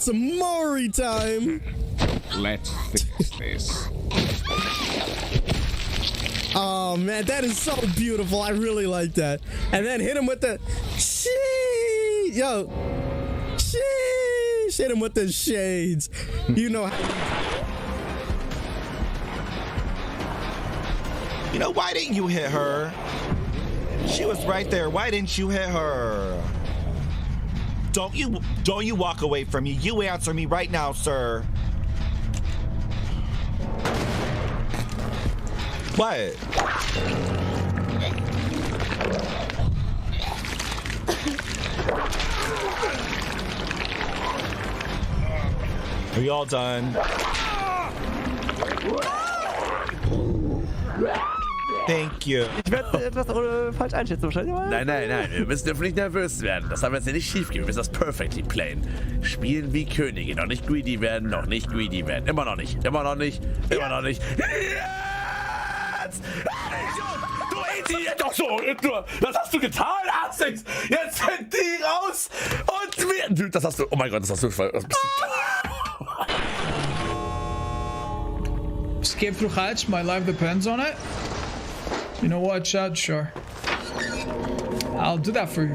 it's Maury time. Let's fix this. Oh man, that is so beautiful. I really like that. And then hit him with the shade. Yo, sheesh. Hit him with the shades. You know how. You know, why didn't you hit her? She was right there. Why didn't you hit her? Don't you walk away from me. You answer me right now, sir. What? Are you all done? Thank you. Ich werde etwas falsch einschätzen wahrscheinlich. Nein, wir dürfen nicht nervös werden. Das haben wir jetzt ja nicht schief gehen. Wir müssen das perfectly playen. Spielen wie Könige. Noch nicht greedy werden, noch nicht greedy werden. Immer noch nicht. Jetzt! Du Idiot! Doch so, das hast du getan, Arzix! Jetzt sind die raus und wir... Das hast du... Oh mein Gott, das hast du... Escape through hatch, my life depends on it. You know what, Chad? Sure. I'll do that for you.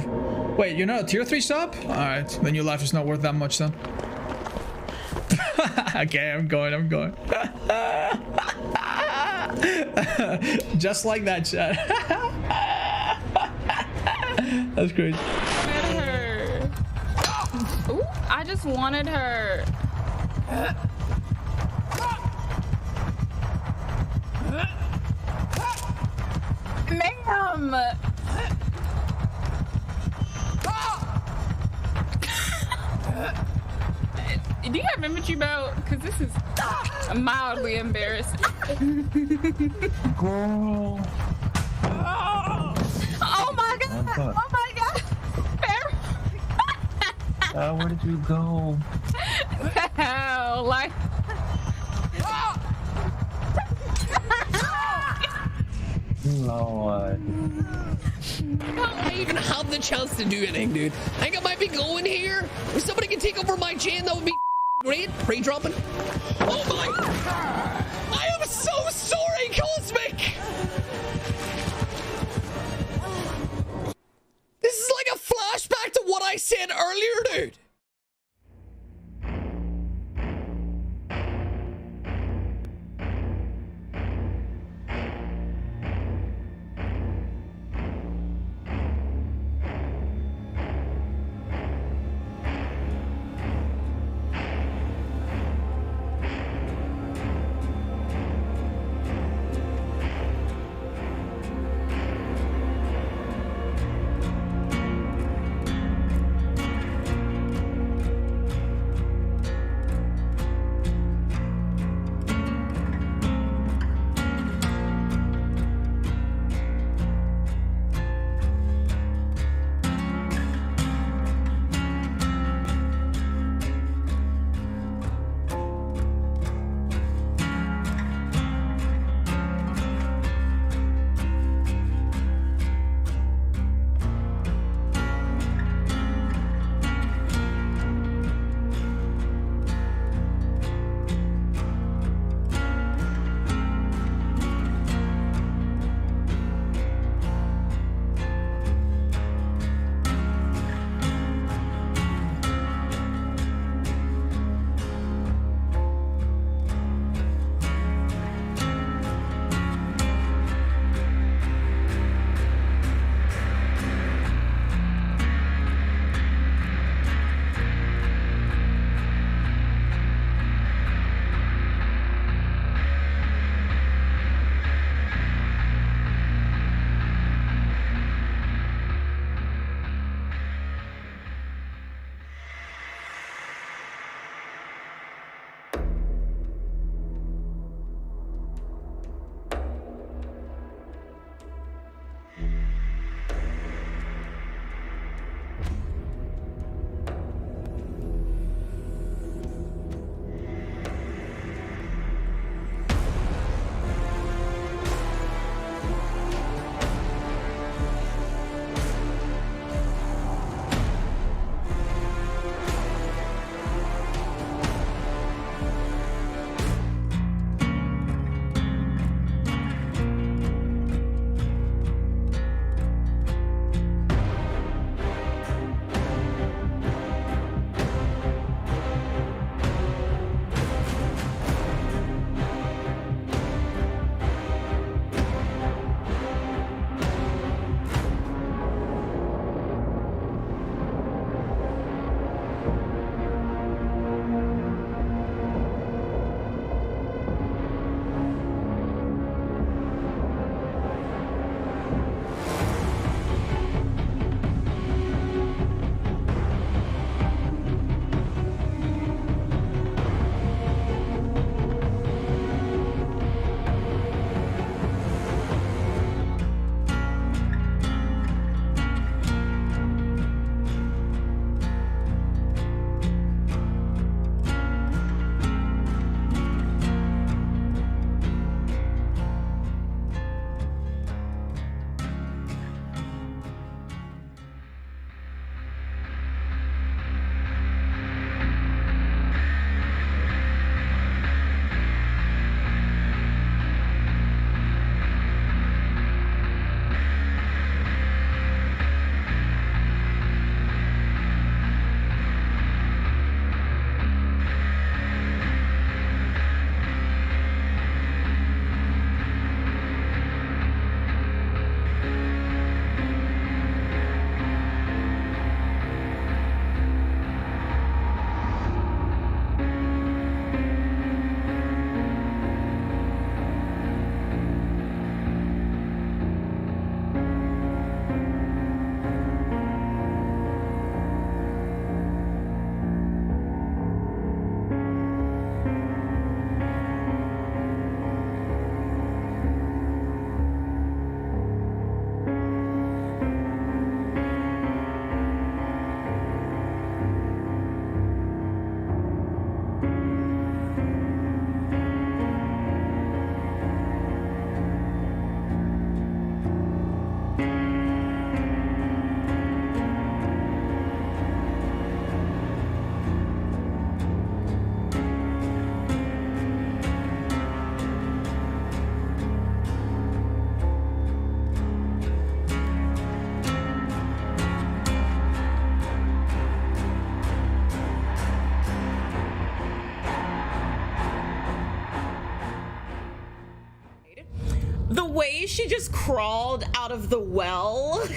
Wait, you're not a tier 3 sub? Alright, then your life is not worth that much then. Okay, I'm going. Just like that, Chad. That's great. Her. Ooh, I just wanted her. Ma'am! Do you have inventory belt? Because this is mildly embarrassing. Girl. Oh my god! Oh my god! Where did you go? Hell, like. Lord. I even have the chance to do anything, dude. I think I might be going here. If somebody can take over my chain, that would be great. Pre-dropping. Oh my! I am so sorry, Cosmic. This is like a flashback to what I said earlier, dude. The way she just crawled out of the well.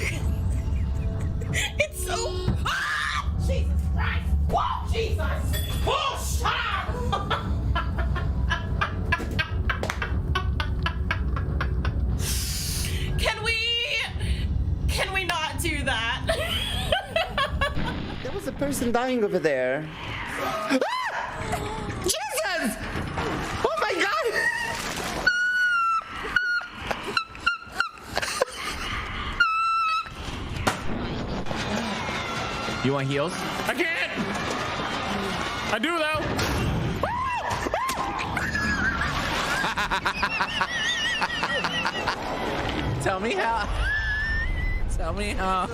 It's so. Ah! Jesus Christ! Whoa, Jesus! Oh, shut up! Can we not do that? There was a person dying over there. Jesus! Oh my God! You want heals? I can't! I do though! Tell me how. Tell me how.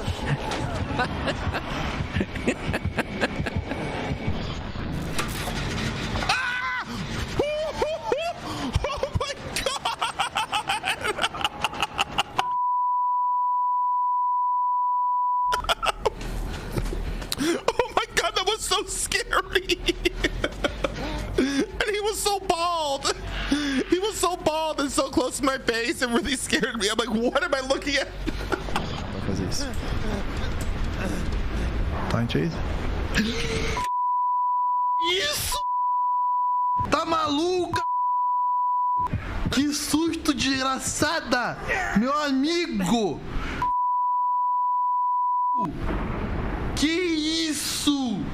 So scary. And he was so bald. He was so bald and so close to my face. It really scared me. I'm like, what am I looking at? Vou fazer isso. Plant aí. Isso! Tá maluca? Que susto desgraçada! Meu amigo! Que isso?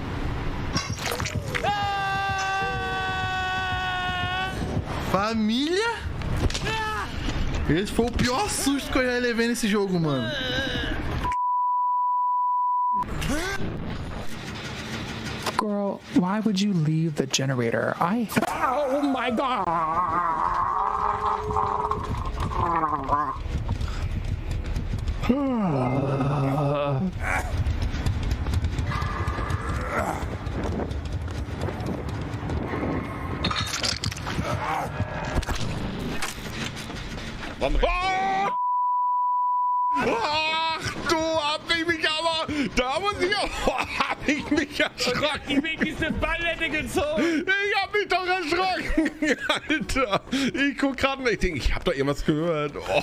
Família? Esse foi o pior susto que eu já levei nesse jogo, mano. Girl, why would you leave the generator? Oh my God! Ach, du hab ich mich aber. Da muss ich auch. Hab ich mich erschrocken. Die Weg ist das Ballette gezogen. Ich hab mich doch erschrocken. Alter. Ich guck gerade nicht. Ich hab doch irgendwas gehört. Oh.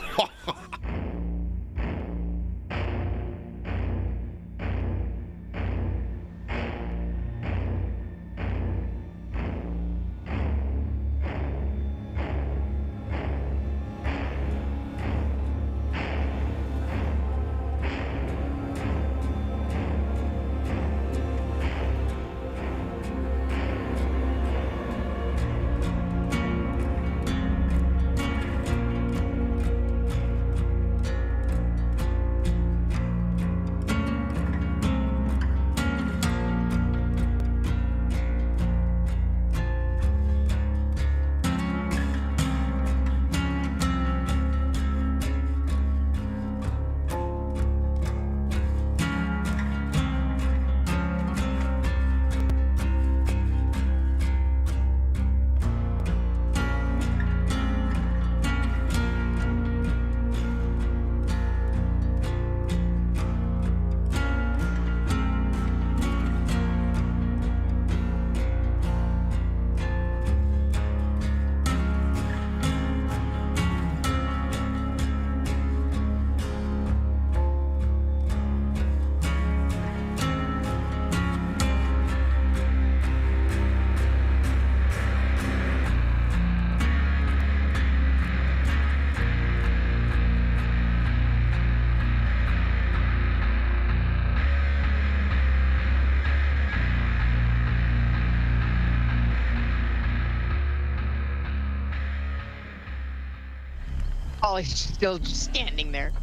Oh, he's still standing there.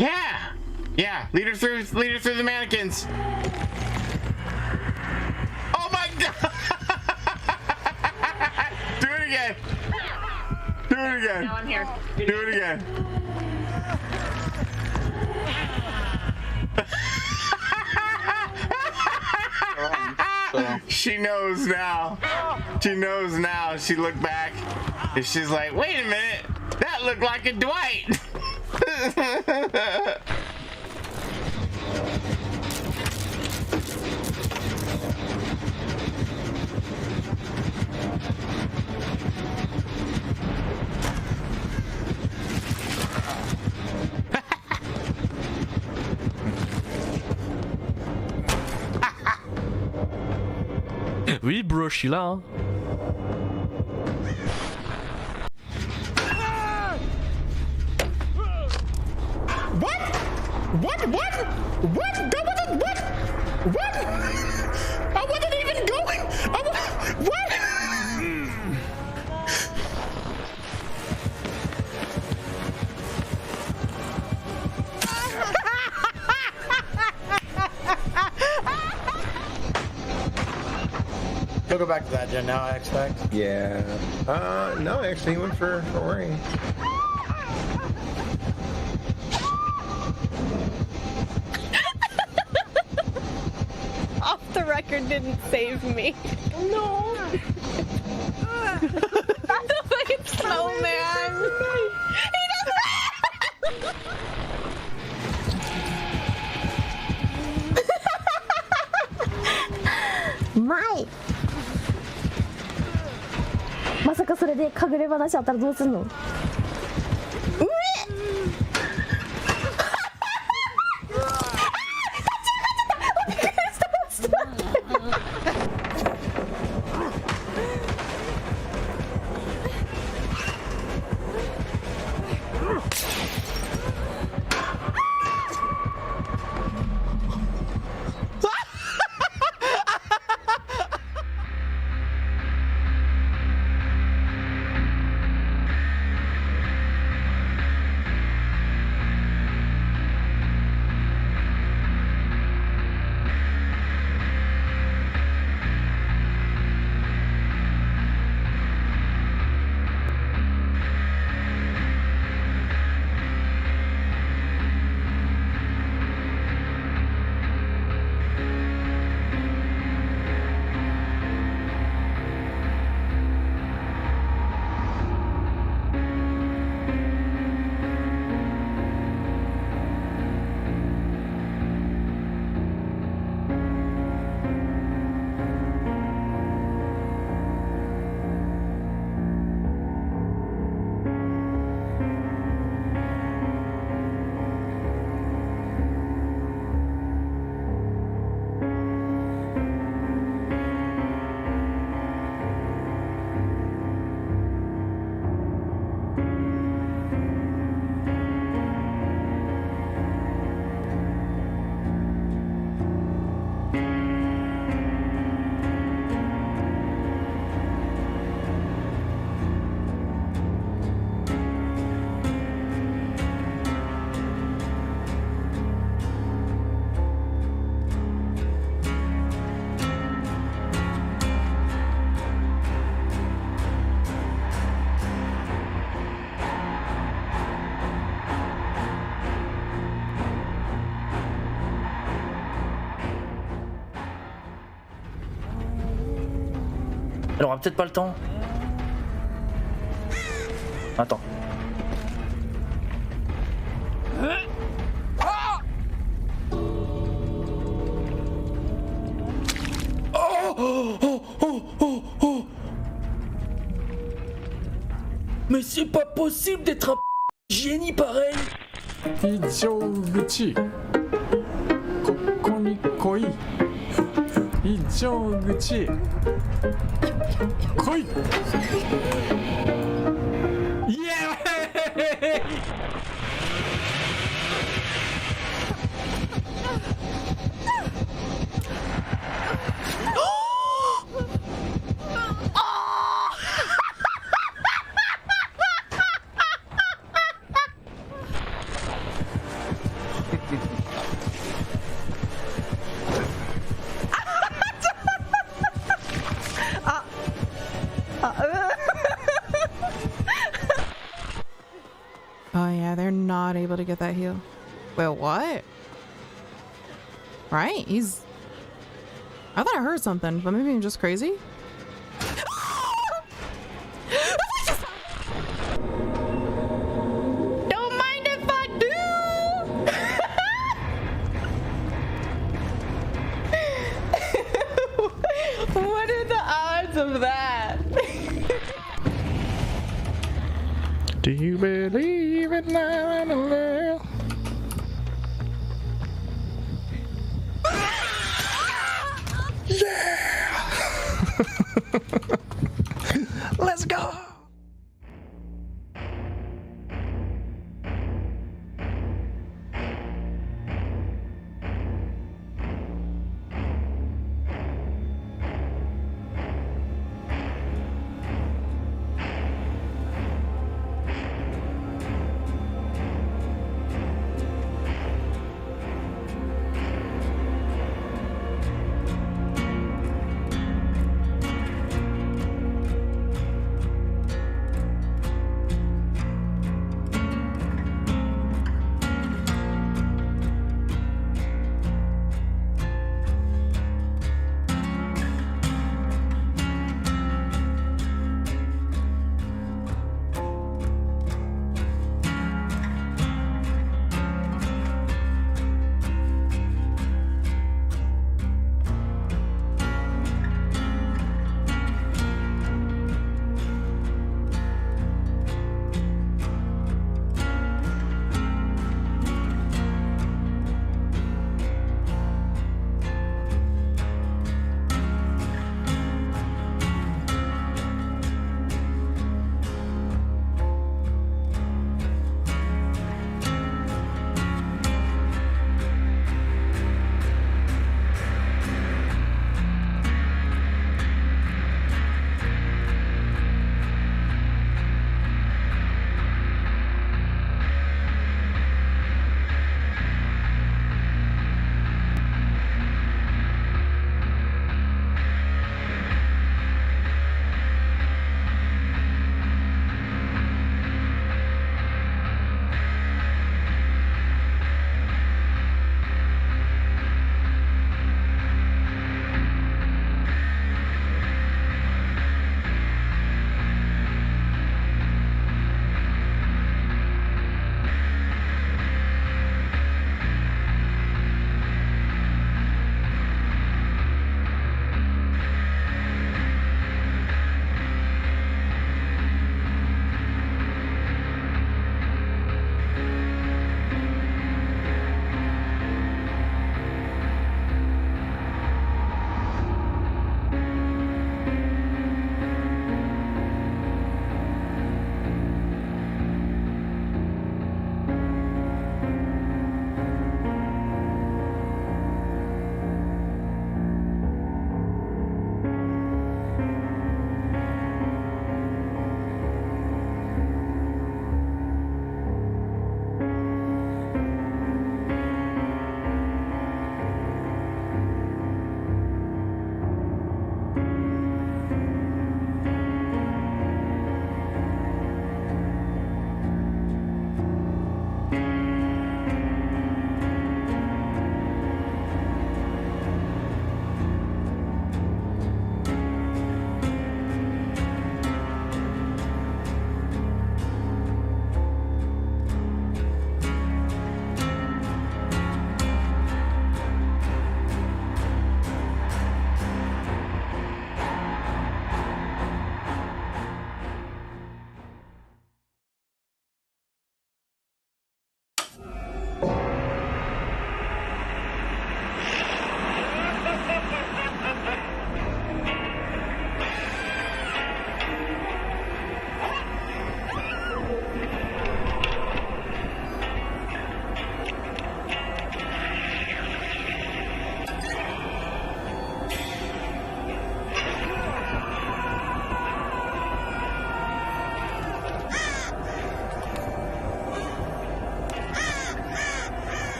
Yeah! Yeah, lead her through the mannequins. Oh my God! Do it again. Do it again. Now I'm here. Do it again. She knows now. She knows now. She looked back and she's like, wait a minute. That looked like a Dwight. Oui, bro, je suis là, hein. What? What? What? What? That wasn't what? What? I wasn't even going. What? He'll go back to that gen now, I expect. Yeah. No, actually, he went for Ori. Off the record didn't save me. No. That's a fucking snowman. He doesn't. My. まさかそれでかぐれ話あったらどうすんの？うえ。Elle aura peut-être pas le temps. Attends. Oh. Mais c'est pas possible d'être un génie pareil. 非常口ここに来い非常口来いイエーイOh yeah, they're not able to get that heal. Well, what? Right? I thought I heard something, but maybe I'm just crazy? Don't mind if I do! What are the odds of that? Do you believe in love and love? Yeah! Let's go.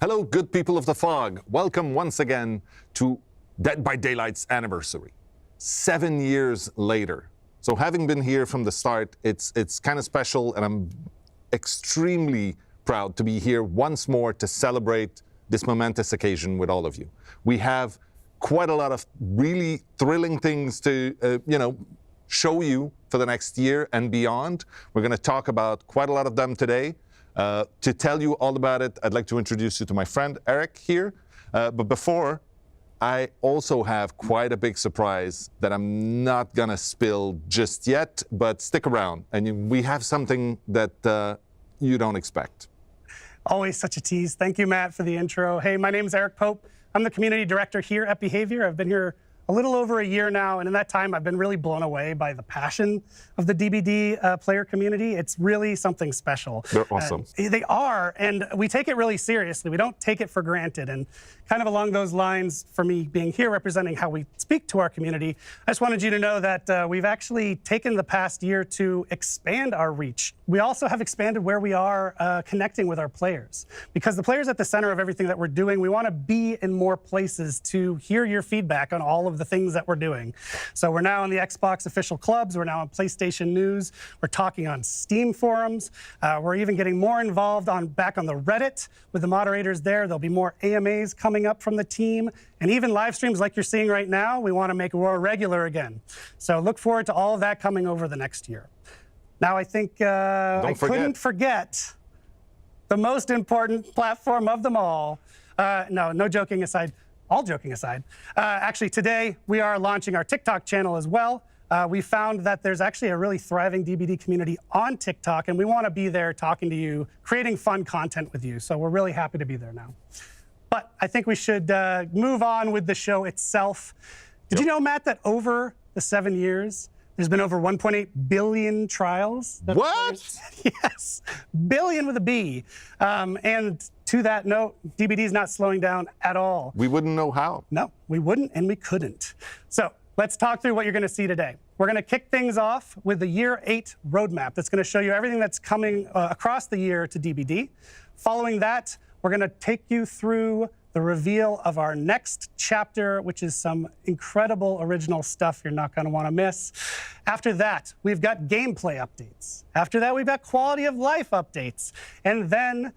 Hello, good people of the fog. Welcome once again to Dead by Daylight's anniversary. 7 years later. So having been here from the start, it's kind of special, and I'm extremely proud to be here once more to celebrate this momentous occasion with all of you. We have quite a lot of really thrilling things to, show you for the next year and beyond. We're going to talk about quite a lot of them today. To tell you all about it, I'd like to introduce you to my friend Eric here. But before, I also have quite a big surprise that I'm not gonna spill just yet, but stick around, and we have something that you don't expect. Always such a tease. Thank you, Matt, for the intro. Hey, my name is Eric Pope. I'm the community director here at Behavior. I've been here a little over a year now, and in that time, I've been really blown away by the passion of the DBD player community. It's really something special. They're awesome. They are, and we take it really seriously. We don't take it for granted. And kind of along those lines, for me being here representing how we speak to our community, I just wanted you to know that we've actually taken the past year to expand our reach. We also have expanded where we are connecting with our players. Because the players at the center of everything that we're doing, we want to be in more places to hear your feedback on all of the things that we're doing. So we're now in the Xbox official clubs, we're now on PlayStation News, we're talking on Steam forums, we're even getting more involved back on the Reddit with the moderators there. There'll be more AMAs coming up from the team, and even live streams like you're seeing right now, we want to make more regular again. So look forward to all of that coming over the next year. Now I think I couldn't forget the most important platform of them all. No joking aside. All joking aside, actually today we are launching our TikTok channel as well. We found that there's actually a really thriving DBD community on TikTok, and we want to be there talking to you, creating fun content with you. So we're really happy to be there now. But I think we should move on with the show itself. Did you know, Matt, that over the 7 years, there's been over 1.8 billion trials? What? Yes, billion with a B. And to that note, DBD is not slowing down at all. We wouldn't know how. No, we wouldn't and we couldn't. So let's talk through what you're going to see today. We're going to kick things off with the Year 8 roadmap that's going to show you everything that's coming across the year to DBD. Following that, we're going to take you through the reveal of our next chapter, which is some incredible original stuff you're not going to want to miss. After that, we've got gameplay updates. After that, we've got quality of life updates. And then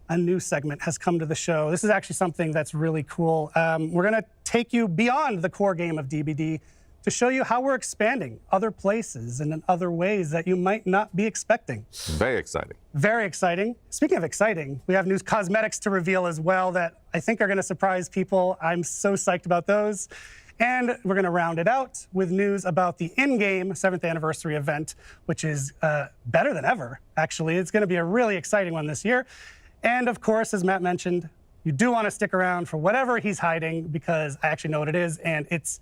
a new segment has come to the show. This is actually something that's really cool. We're going to take you beyond the core game of DBD to show you how we're expanding other places and in other ways that you might not be expecting. Very exciting. Very exciting. Speaking of exciting, we have new cosmetics to reveal as well that I think are going to surprise people. I'm so psyched about those. And we're going to round it out with news about the in-game 7th anniversary event, which is better than ever, actually. It's going to be a really exciting one this year. And of course, as Matt mentioned, you do want to stick around for whatever he's hiding, because I actually know what it is, and it's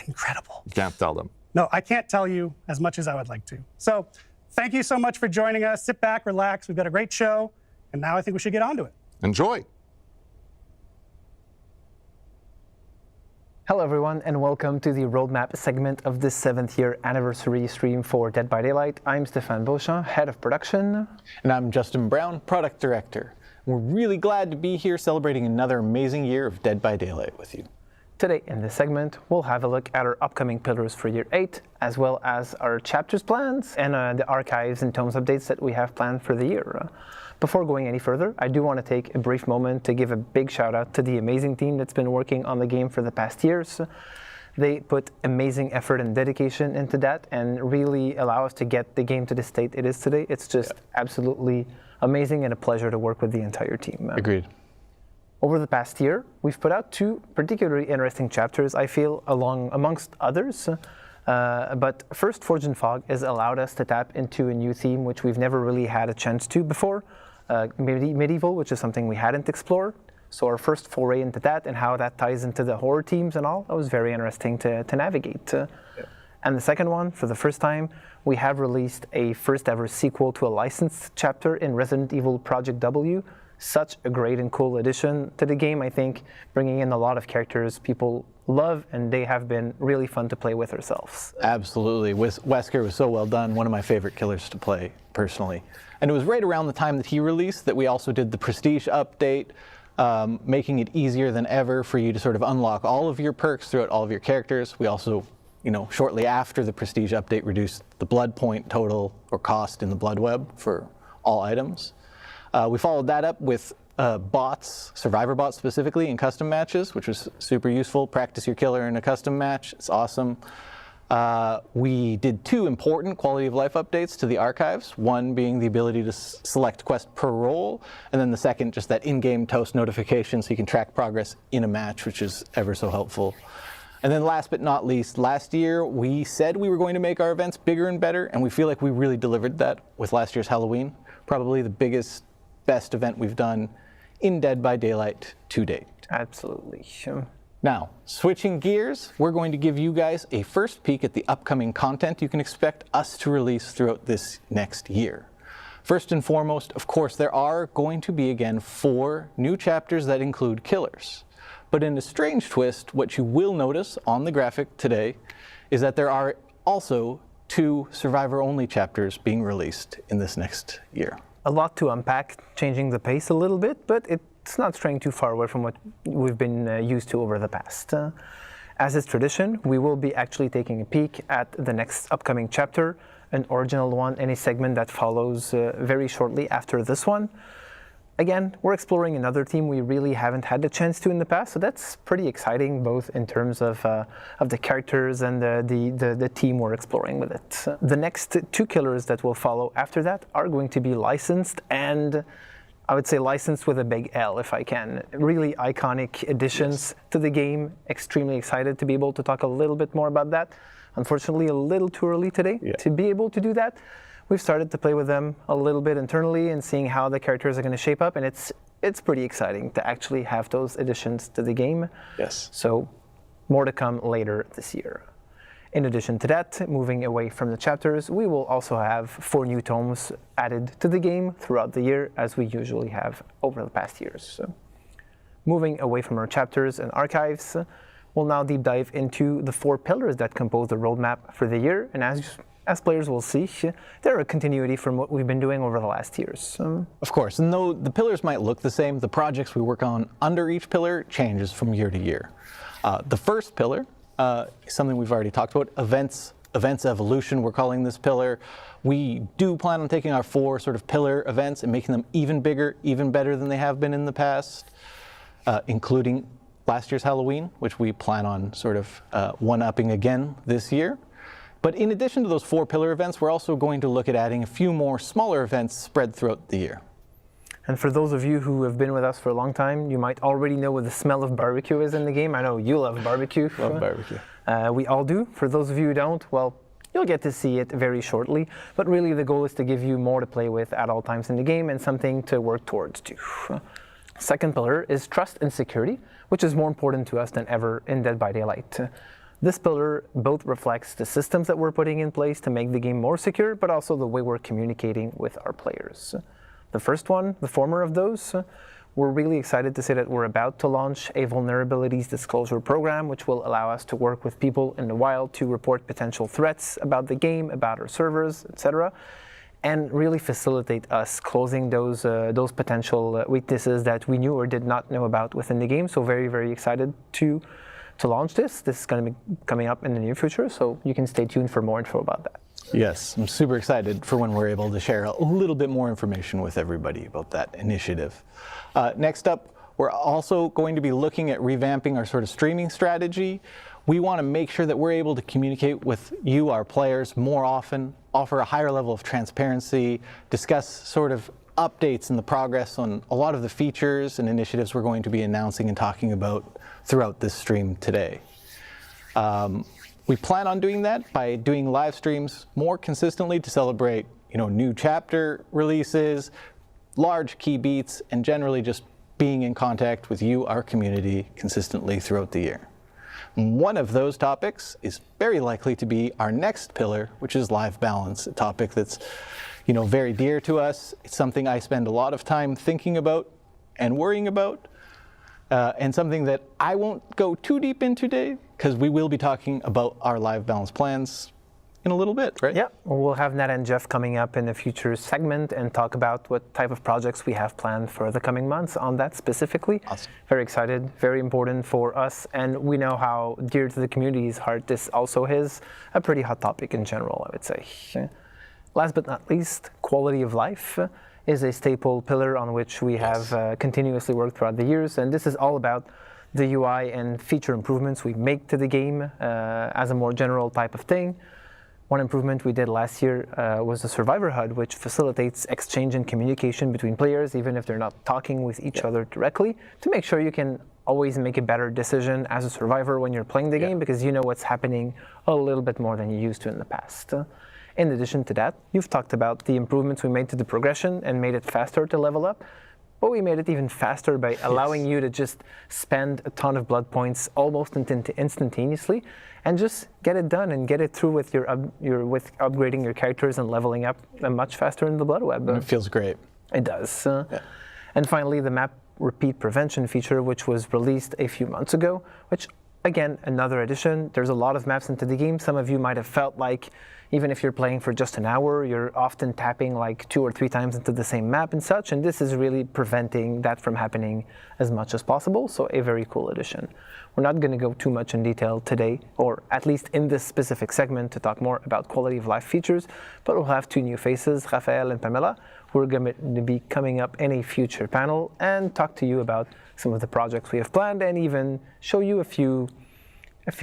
incredible. You can't tell them. No, I can't tell you as much as I would like to. So thank you so much for joining us. Sit back, relax. We've got a great show. And now I think we should get on to it. Enjoy. Hello, everyone, and welcome to the roadmap segment of the 7th year anniversary stream for Dead by Daylight. I'm Stéphane Beauchamp, head of production. And I'm Justin Brown, product director. We're really glad to be here celebrating another amazing year of Dead by Daylight with you. Today in this segment, we'll have a look at our upcoming pillars for Year 8, as well as our chapters plans and the archives and tomes updates that we have planned for the year. Before going any further, I do want to take a brief moment to give a big shout out to the amazing team that's been working on the game for the past years. They put amazing effort and dedication into that and really allow us to get the game to the state it is today. It's just absolutely amazing and a pleasure to work with the entire team. Agreed. Over the past year, we've put out 2 particularly interesting chapters, I feel, amongst others. But first, Forge and Fog has allowed us to tap into a new theme which we've never really had a chance to before, medieval, which is something we hadn't explored. So our first foray into that and how that ties into the horror themes and all, that was very interesting to navigate. And the second one, for the first time, we have released a first ever sequel to a licensed chapter in Resident Evil Project W. Such a great and cool addition to the game, I think, bringing in a lot of characters people love, and they have been really fun to play with ourselves. Absolutely. Wesker was so well done, one of my favorite killers to play, personally. And it was right around the time that he released that we also did the Prestige update, making it easier than ever for you to sort of unlock all of your perks throughout all of your characters. We also, shortly after the Prestige update, reduced the blood point total or cost in the Blood Web for all items. We followed that up with bots, survivor bots specifically, in custom matches, which was super useful. Practice your killer in a custom match. It's awesome. We did 2 important quality of life updates to the archives, one being the ability to select quest per role, and then the second just that in-game toast notification so you can track progress in a match, which is ever so helpful. And then last but not least, last year we said we were going to make our events bigger and better, and we feel like we really delivered that with last year's Halloween. Probably the biggest, best event we've done in Dead by Daylight to date. Absolutely. Now, switching gears, we're going to give you guys a first peek at the upcoming content you can expect us to release throughout this next year. First and foremost, of course, there are going to be again 4 new chapters that include killers. But in a strange twist, what you will notice on the graphic today is that there are also 2 survivor-only chapters being released in this next year. A lot to unpack, changing the pace a little bit, but it's not straying too far away from what we've been used to over the past. As is tradition, we will be actually taking a peek at the next upcoming chapter, an original one, any segment that follows very shortly after this one. Again, we're exploring another theme we really haven't had the chance to in the past, so that's pretty exciting, both in terms of the characters and the team we're exploring with it. The next 2 killers that will follow after that are going to be licensed, and I would say licensed with a big L if I can. Really iconic additions to the game. Extremely excited to be able to talk a little bit more about that. Unfortunately, a little too early today to be able to do that. We've started to play with them a little bit internally and seeing how the characters are going to shape up, and it's pretty exciting to actually have those additions to the game. Yes. So more to come later this year. In addition to that, moving away from the chapters, we will also have 4 new tomes added to the game throughout the year, as we usually have over the past years. So, moving away from our chapters and archives, we'll now deep dive into the 4 pillars that compose the roadmap for the year, and as players will see, they're a continuity from what we've been doing over the last years. Of course, and though the pillars might look the same, the projects we work on under each pillar changes from year to year. The first pillar is something we've already talked about, events evolution, we're calling this pillar. We do plan on taking our 4 sort of pillar events and making them even bigger, even better than they have been in the past, including last year's Halloween, which we plan on sort of one-upping again this year. But in addition to those 4 pillar events, we're also going to look at adding a few more smaller events spread throughout the year. And for those of you who have been with us for a long time, you might already know what the smell of barbecue is in the game. I know you love barbecue. Love barbecue. We all do. For those of you who don't, well, you'll get to see it very shortly. But really the goal is to give you more to play with at all times in the game and something to work towards too. Second pillar is trust and security, which is more important to us than ever in Dead by Daylight. This pillar both reflects the systems that we're putting in place to make the game more secure, but also the way we're communicating with our players. The first one, the former of those, we're really excited to say that we're about to launch a vulnerabilities disclosure program, which will allow us to work with people in the wild to report potential threats about the game, about our servers, etc., and really facilitate us closing those potential weaknesses that we knew or did not know about within the game. So very, very excited to launch this. This is going to be coming up in the near future, so you can stay tuned for more info about that. Yes, I'm super excited for when we're able to share a little bit more information with everybody about that initiative. Next up, we're also going to be looking at revamping our sort of streaming strategy. We want to make sure that we're able to communicate with you, our players, more often, offer a higher level of transparency, discuss sort of updates and the progress on a lot of the features and initiatives we're going to be announcing and talking about throughout this stream today. We plan on doing that by doing live streams more consistently to celebrate, new chapter releases, large key beats, and generally just being in contact with you, our community, consistently throughout the year. One of those topics is very likely to be our next pillar, which is live balance, a topic that's very dear to us. It's something I spend a lot of time thinking about and worrying about, and something that I won't go too deep into today, because we will be talking about our live balance plans in a little bit, right? Yeah, we'll have Nat and Jeff coming up in a future segment and talk about what type of projects we have planned for the coming months on that specifically. Awesome. Very excited, very important for us, and we know how dear to the community's heart this also is a pretty hot topic in general, I would say. Last but not least, quality of life is a staple pillar on which we have continuously worked throughout the years, and this is all about the UI and feature improvements we make to the game as a more general type of thing. One improvement we did last year was the Survivor HUD, which facilitates exchange and communication between players, even if they're not talking with each other directly, to make sure you can always make a better decision as a survivor when you're playing the game, because you know what's happening a little bit more than you used to in the past. In addition to that, you've talked about the improvements we made to the progression and made it faster to level up. But we made it even faster by allowing you to just spend a ton of blood points almost instantaneously and just get it done and get it through with with upgrading your characters and leveling up much faster in the Blood Web. It feels great. It does. And finally, the map repeat prevention feature, which was released a few months ago, which, again, another addition. There's a lot of maps into the game. Some of you might have felt like even if you're playing for just an hour, you're often tapping like 2 or 3 times into the same map and such, and this is really preventing that from happening as much as possible, so a very cool addition. We're not going to go too much in detail today, or at least in this specific segment, to talk more about quality of life features, but we'll have 2 new faces, Raphael and Pamela, who are going to be coming up in a future panel and talk to you about some of the projects we have planned and even show you a few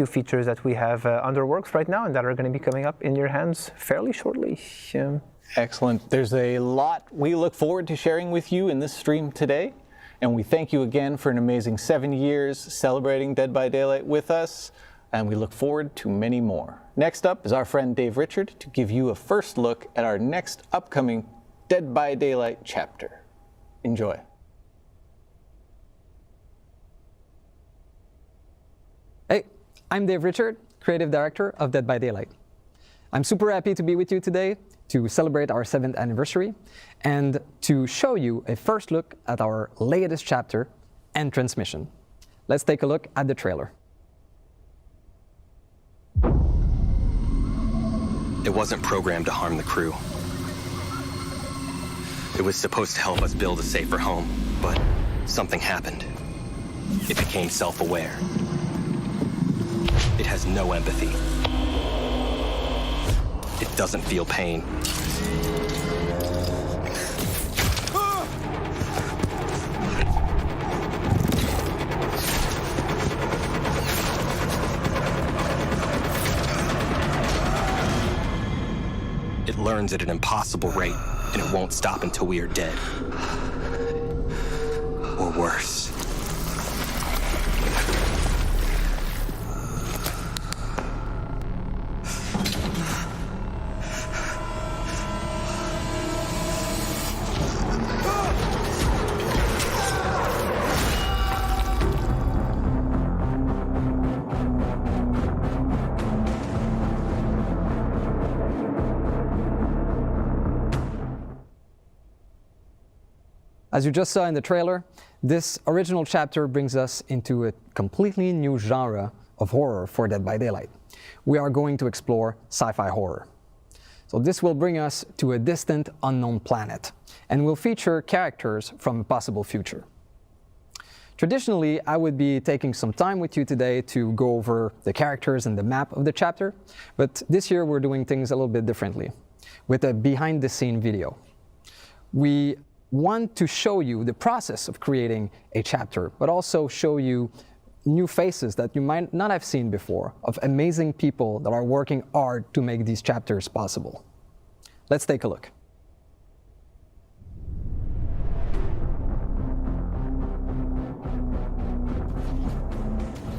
features that we have under works right now and that are going to be coming up in your hands fairly shortly. Excellent. There's a lot we look forward to sharing with you in this stream today. And we thank you again for an amazing 7 years celebrating Dead by Daylight with us. And we look forward to many more. Next up is our friend Dave Richard to give you a first look at our next upcoming Dead by Daylight chapter. Enjoy. Hey, I'm Dave Richard, Creative Director of Dead by Daylight. I'm super happy to be with you today to celebrate our 7th anniversary and to show you a first look at our latest chapter and transmission. Let's take a look at the trailer. It wasn't programmed to harm the crew. It was supposed to help us build a safer home, but something happened. It became self-aware. It has no empathy. It doesn't feel pain. It learns at an impossible rate, and it won't stop until we are dead. Or worse. As you just saw in the trailer, this original chapter brings us into a completely new genre of horror for Dead by Daylight. We are going to explore sci-fi horror. So this will bring us to a distant, unknown planet, and will feature characters from a possible future. Traditionally, I would be taking some time with you today to go over the characters and the map of the chapter, but this year we're doing things a little bit differently, with a behind-the-scene video. We want to show you the process of creating a chapter, but also show you new faces that you might not have seen before, of amazing people that are working hard to make these chapters possible. Let's take a look.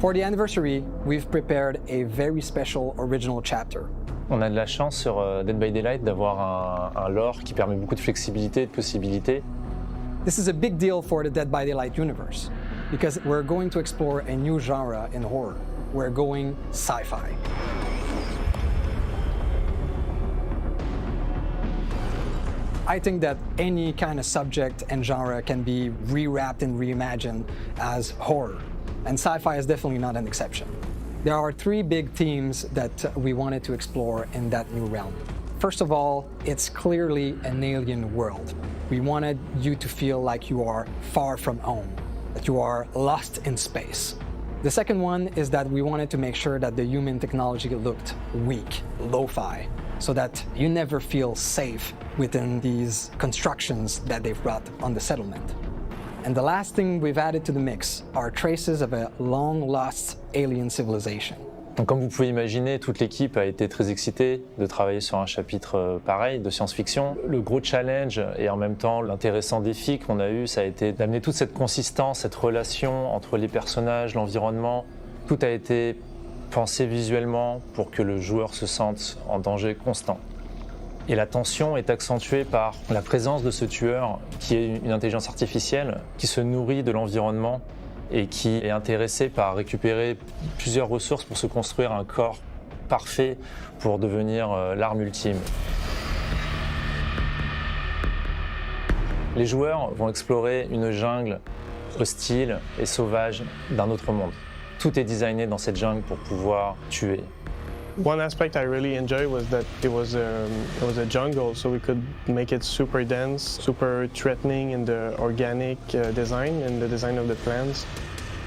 For the anniversary, we've prepared a very special original chapter. On a de la chance sur Dead by Daylight d'avoir un lore qui permet beaucoup de flexibilité et de possibilités. This is a big deal for the Dead by Daylight universe, because we're going to explore a new genre in horror. We're going sci-fi. I think that any kind of subject and genre can be rewrapped and reimagined as horror, and sci-fi is definitely not an exception. There are 3 big themes that we wanted to explore in that new realm. First of all, it's clearly an alien world. We wanted you to feel like you are far from home, that you are lost in space. The second one is that we wanted to make sure that the human technology looked weak, lo-fi, so that you never feel safe within these constructions that they've brought on the settlement. And the last thing we've added to the mix are traces of a long-lost alien civilization. Donc, comme vous pouvez imaginer, toute l'équipe a été très excitée de travailler sur un chapitre pareil de science-fiction. Le gros challenge et en même temps l'intéressant défi qu'on a eu, ça a été d'amener toute cette consistance, cette relation entre les personnages, l'environnement. Tout a été pensé visuellement pour que le joueur se sente en danger constant. Et la tension est accentuée par la présence de ce tueur qui est une intelligence artificielle qui se nourrit de l'environnement et qui est intéressé par récupérer plusieurs ressources pour se construire un corps parfait pour devenir l'arme ultime. Les joueurs vont explorer une jungle hostile et sauvage d'un autre monde. Tout est designé dans cette jungle pour pouvoir tuer. One aspect I really enjoyed was that it was a jungle, so we could make it super dense, super threatening in the organic design and the design of the plants.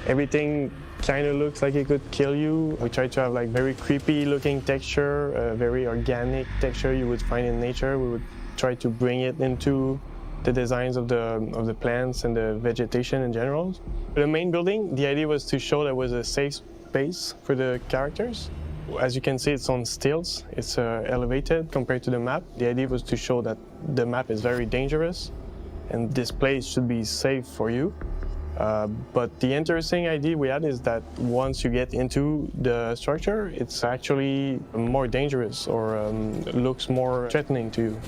Everything kind of looks like it could kill you. We tried to have like very creepy looking texture, very organic texture you would find in nature. We would try to bring it into the designs of the plants and the vegetation in general. The main building, the idea was to show that was a safe space for the characters. As you can see, it's on stilts. It's elevated compared to the map. The idea was to show that the map is very dangerous and this place should be safe for you. But the interesting idea we had is that once you get into the structure, it's actually more dangerous or looks more threatening to you.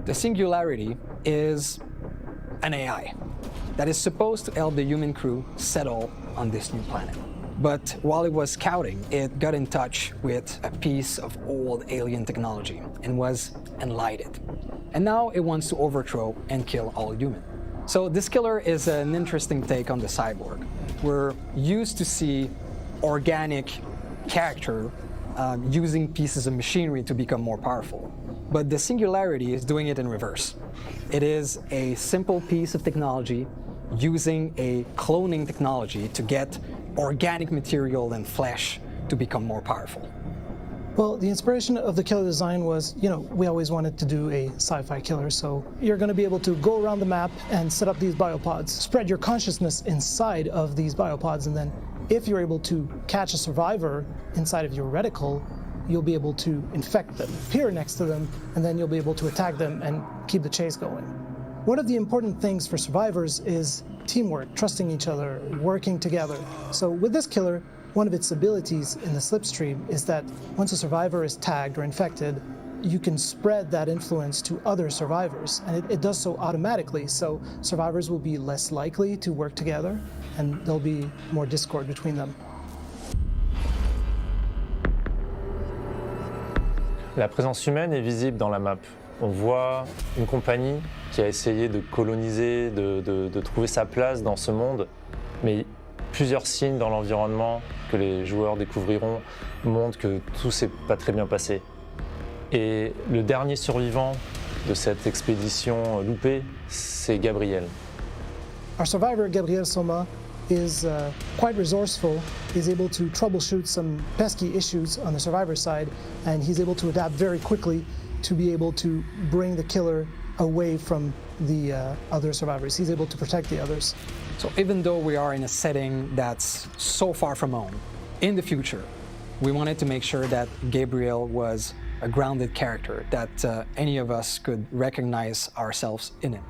The Singularity is an AI that is supposed to help the human crew settle on this new planet. But while it was scouting, it got in touch with a piece of old alien technology and was enlightened. And now it wants to overthrow and kill all humans. So this killer is an interesting take on the cyborg. We're used to see organic character using pieces of machinery to become more powerful. But the Singularity is doing it in reverse. It is a simple piece of technology using a cloning technology to get organic material and flesh to become more powerful. Well, the inspiration of the killer design was, we always wanted to do a sci-fi killer, so you're going to be able to go around the map and set up these biopods, spread your consciousness inside of these biopods, and then if you're able to catch a survivor inside of your reticle, you'll be able to infect them, appear next to them, and then you'll be able to attack them and keep the chase going. One of the important things for survivors is teamwork, trusting each other, working together. So with this killer, one of its abilities in the slipstream is that once a survivor is tagged or infected, you can spread that influence to other survivors, and it does so automatically, so survivors will be less likely to work together, and there'll be more discord between them. La présence humaine est visible dans la map. On voit une compagnie qui a essayé de coloniser, de trouver sa place dans ce monde, mais plusieurs signes dans l'environnement que les joueurs découvriront montrent que tout s'est pas très bien passé. Et le dernier survivant de cette expédition loupée, c'est Gabriel. Our survivor, Gabriel Soma, is quite resourceful. He's able to troubleshoot some pesky issues on the survivor side, and he's able to adapt very quickly to be able to bring the killer away from the other survivors. He's able to protect the others. So even though we are in a setting that's so far from home, in the future, we wanted to make sure that Gabriel was a grounded character, that any of us could recognize ourselves in it.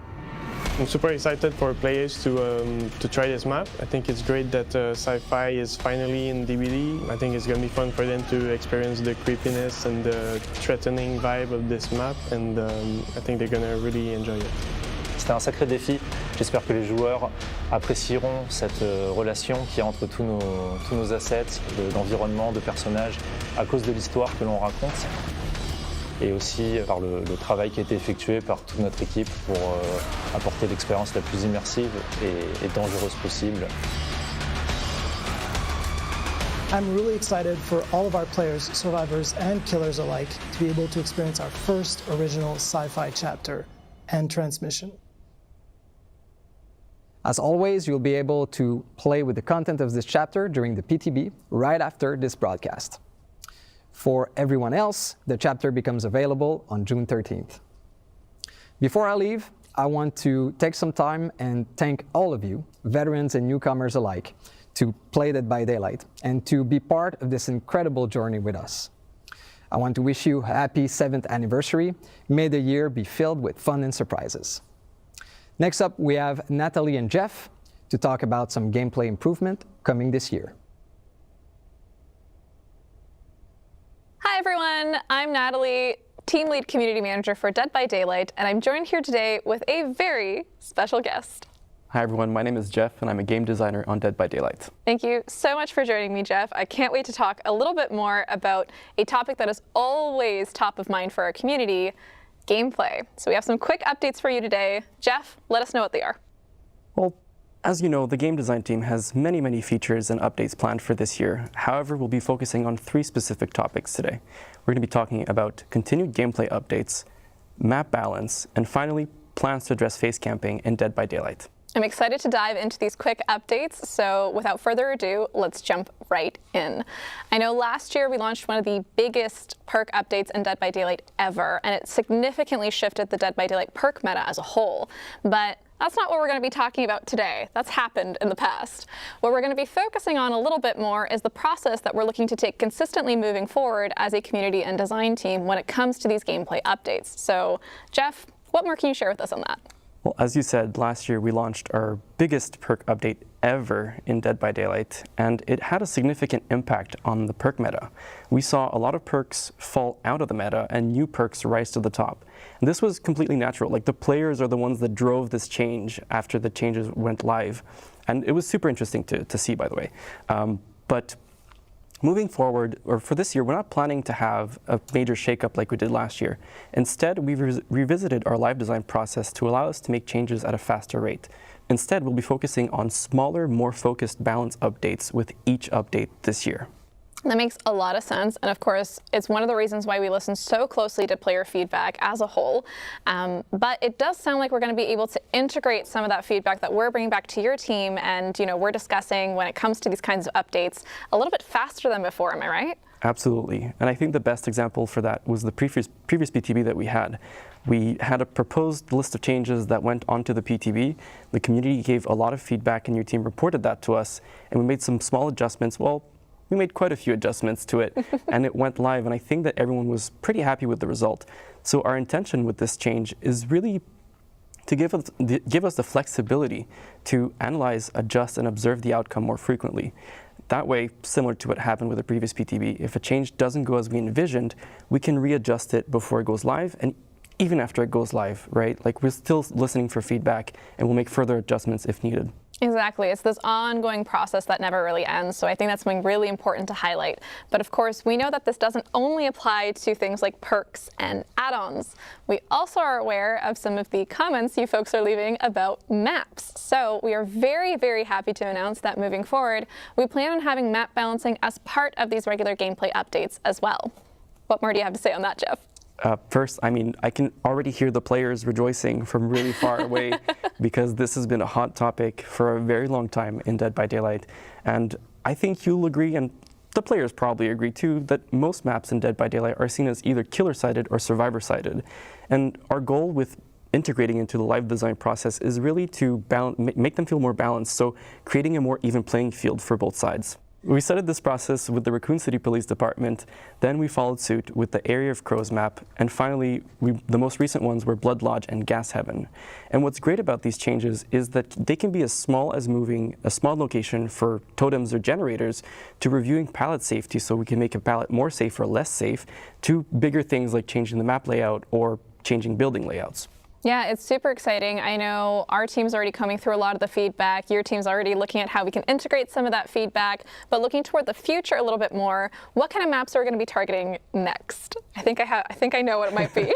I'm super excited for players to try this map. I think it's great that sci-fi is finally in DVD. I think it's going to be fun for them to experience the creepiness and the threatening vibe of this map, and I think they're going to really enjoy it. C'était un sacré défi. J'espère que les joueurs apprécieront cette relation qui est entre tous nos assets, d'environnement, de personnages, à cause de l'histoire que l'on raconte, et aussi par le travail qui a été effectué par toute notre équipe pour apporter l'expérience la plus immersive et dangereuse possible. I'm really excited for all of our players, survivors and killers alike, to be able to experience our first original sci-fi chapter and transmission. As always, you'll be able to play with the content of this chapter during the PTB right after this broadcast. For everyone else, the chapter becomes available on June 13th. Before I leave, I want to take some time and thank all of you, veterans and newcomers alike, to play Dead by Daylight and to be part of this incredible journey with us. I want to wish you a happy 7th anniversary. May the year be filled with fun and surprises. Next up, we have Natalie and Jeff to talk about some gameplay improvement coming this year. Hi everyone, I'm Natalie, Team Lead Community Manager for Dead by Daylight, and I'm joined here today with a very special guest. Hi everyone, my name is Jeff and I'm a game designer on Dead by Daylight. Thank you so much for joining me, Jeff. I can't wait to talk a little bit more about a topic that is always top of mind for our community, gameplay. So we have some quick updates for you today. Jeff, let us know what they are. Well, as you know, the game design team has many features and updates planned for this year. However, we'll be focusing on 3 specific topics today. We're going to be talking about continued gameplay updates, map balance, and finally, plans to address face camping in Dead by Daylight. I'm excited to dive into these quick updates, so without further ado, let's jump right in. I know last year we launched one of the biggest perk updates in Dead by Daylight ever, and it significantly shifted the Dead by Daylight perk meta as a whole. But that's not what we're going to be talking about today. That's happened in the past. What we're going to be focusing on a little bit more is the process that we're looking to take consistently moving forward as a community and design team when it comes to these gameplay updates. So, Jeff, what more can you share with us on that? Well, as you said, last year we launched our biggest perk update ever in Dead by Daylight, and it had a significant impact on the perk meta. We saw a lot of perks fall out of the meta and new perks rise to the top. And this was completely natural. Like, the players are the ones that drove this change after the changes went live. And it was super interesting to see, by the way. But moving forward, or for this year, we're not planning to have a major shakeup like we did last year. Instead, we've revisited our live design process to allow us to make changes at a faster rate. Instead, we'll be focusing on smaller, more focused balance updates with each update this year. That makes a lot of sense, and of course, it's one of the reasons why we listen so closely to player feedback as a whole. But it does sound like we're going to be able to integrate some of that feedback that we're bringing back to your team, and we're discussing when it comes to these kinds of updates a little bit faster than before. Am I right? Absolutely, and I think the best example for that was the previous PTB that we had. We had a proposed list of changes that went onto the PTB. The community gave a lot of feedback, and your team reported that to us, and we made some small adjustments. Well, we made quite a few adjustments to it, and it went live, and I think that everyone was pretty happy with the result. So our intention with this change is really to give us the flexibility to analyze, adjust, and observe the outcome more frequently. That way, similar to what happened with the previous PTB, if a change doesn't go as we envisioned, we can readjust it before it goes live, and even after it goes live, right? Like, we're still listening for feedback, and we'll make further adjustments if needed. Exactly. It's this ongoing process that never really ends. So I think that's something really important to highlight. But of course, we know that this doesn't only apply to things like perks and add-ons. We also are aware of some of the comments you folks are leaving about maps. So we are very happy to announce that moving forward, we plan on having map balancing as part of these regular gameplay updates as well. What more do you have to say on that, Jeff? First, I mean, I can already hear the players rejoicing from really far away because this has been a hot topic for a very long time in Dead by Daylight. And I think you'll agree, and the players probably agree too, that most maps in Dead by Daylight are seen as either killer-sided or survivor-sided. And our goal with integrating into the live design process is really to make them feel more balanced, so creating a more even playing field for both sides. We started this process with the Raccoon City Police Department, then we followed suit with the Area of Crows map, and finally, the most recent ones were Blood Lodge and Gas Heaven. And what's great about these changes is that they can be as small as moving a small location for totems or generators to reviewing pallet safety so we can make a pallet more safe or less safe, to bigger things like changing the map layout or changing building layouts. Yeah, it's super exciting. I know our team's already combing through a lot of the feedback. Your team's already looking at how we can integrate some of that feedback. But looking toward the future a little bit more, what kind of maps are we going to be targeting next? I think I know what it might be.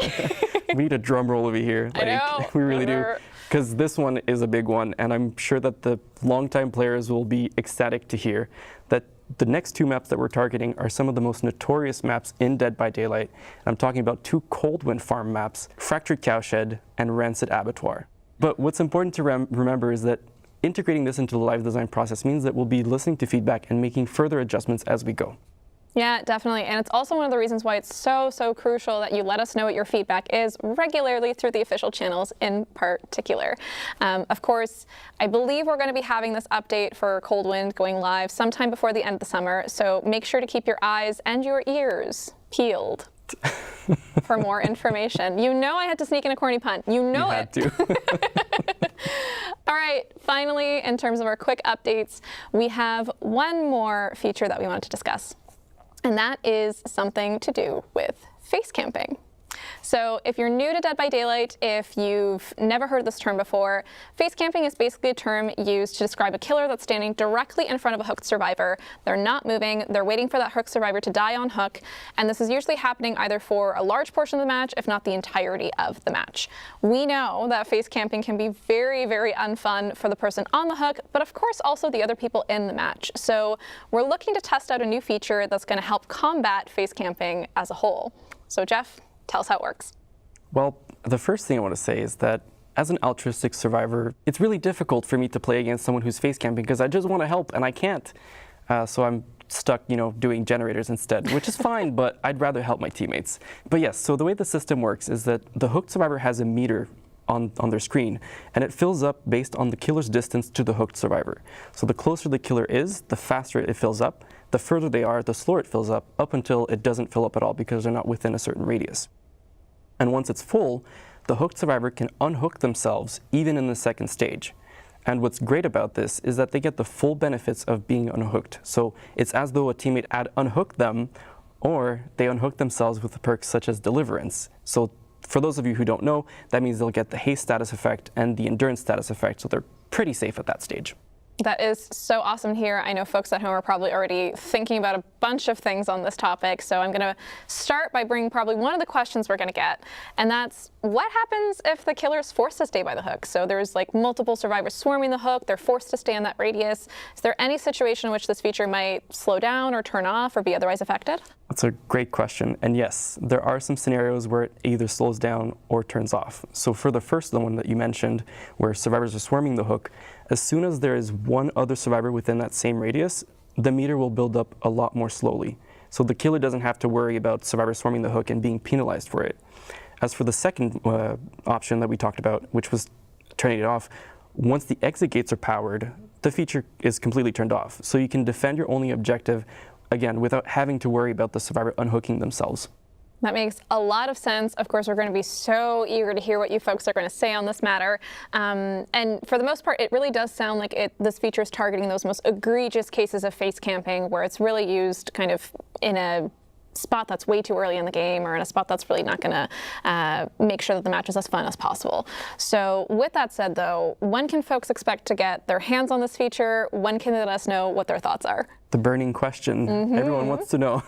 We need a drum roll over here. I know. We really do. Because this one is a big one, and I'm sure that the longtime players will be ecstatic to hear that the next 2 maps that we're targeting are some of the most notorious maps in Dead by Daylight. I'm talking about 2 Coldwind Farm maps, Fractured Cowshed and Rancid Abattoir. But what's important to remember is that integrating this into the live design process means that we'll be listening to feedback and making further adjustments as we go. Yeah, definitely. And it's also one of the reasons why it's so crucial that you let us know what your feedback is regularly through the official channels in particular. Of course, I believe we're going to be having this update for Cold Wind going live sometime before the end of the summer. So make sure to keep your eyes and your ears peeled for more information. You know I had to sneak in a corny pun. You know it. You had to. All right, finally, in terms of our quick updates, we have one more feature that we wanted to discuss. And that is something to do with face camping. So if you're new to Dead by Daylight, if you've never heard this term before, face camping is basically a term used to describe a killer that's standing directly in front of a hooked survivor. They're not moving, they're waiting for that hooked survivor to die on hook, and this is usually happening either for a large portion of the match, if not the entirety of the match. We know that face camping can be very unfun for the person on the hook, but of course also the other people in the match. So we're looking to test out a new feature that's going to help combat face camping as a whole. So Jeff, tell us how it works. Well, the first thing I want to say is that as an altruistic survivor, it's really difficult for me to play against someone who's face camping because I just want to help and I can't. So I'm stuck, doing generators instead, which is fine, but I'd rather help my teammates. But yes, so the way the system works is that the hooked survivor has a meter on their screen, and it fills up based on the killer's distance to the hooked survivor. So the closer the killer is, the faster it fills up. The further they are, the slower it fills up until it doesn't fill up at all because they're not within a certain radius. And once it's full, the hooked survivor can unhook themselves even in the second stage. And what's great about this is that they get the full benefits of being unhooked. So it's as though a teammate had unhooked them, or they unhook themselves with perks such as Deliverance. So for those of you who don't know, that means they'll get the haste status effect and the endurance status effect, so they're pretty safe at that stage. That is so awesome to hear. I know folks at home are probably already thinking about a bunch of things on this topic, so I'm going to start by bringing probably one of the questions we're going to get, and that's what happens if the killer is forced to stay by the hook? So there's like multiple survivors swarming the hook, they're forced to stay in that radius. Is there any situation in which this feature might slow down or turn off or be otherwise affected? That's a great question, and yes, there are some scenarios where it either slows down or turns off. So for the first one that you mentioned, where survivors are swarming the hook, as soon as there is one other survivor within that same radius, the meter will build up a lot more slowly. So the killer doesn't have to worry about survivors swarming the hook and being penalized for it. As for the second option that we talked about, which was turning it off, once the exit gates are powered, the feature is completely turned off. So you can defend your only objective, again, without having to worry about the survivor unhooking themselves. That makes a lot of sense. Of course, we're going to be so eager to hear what you folks are going to say on this matter. And for the most part, it really does sound like this feature is targeting those most egregious cases of face camping, where it's really used kind of in a spot that's way too early in the game, or in a spot that's really not going to make sure that the match is as fun as possible. So with that said, though, when can folks expect to get their hands on this feature? When can they let us know what their thoughts are? The burning question. Everyone wants to know.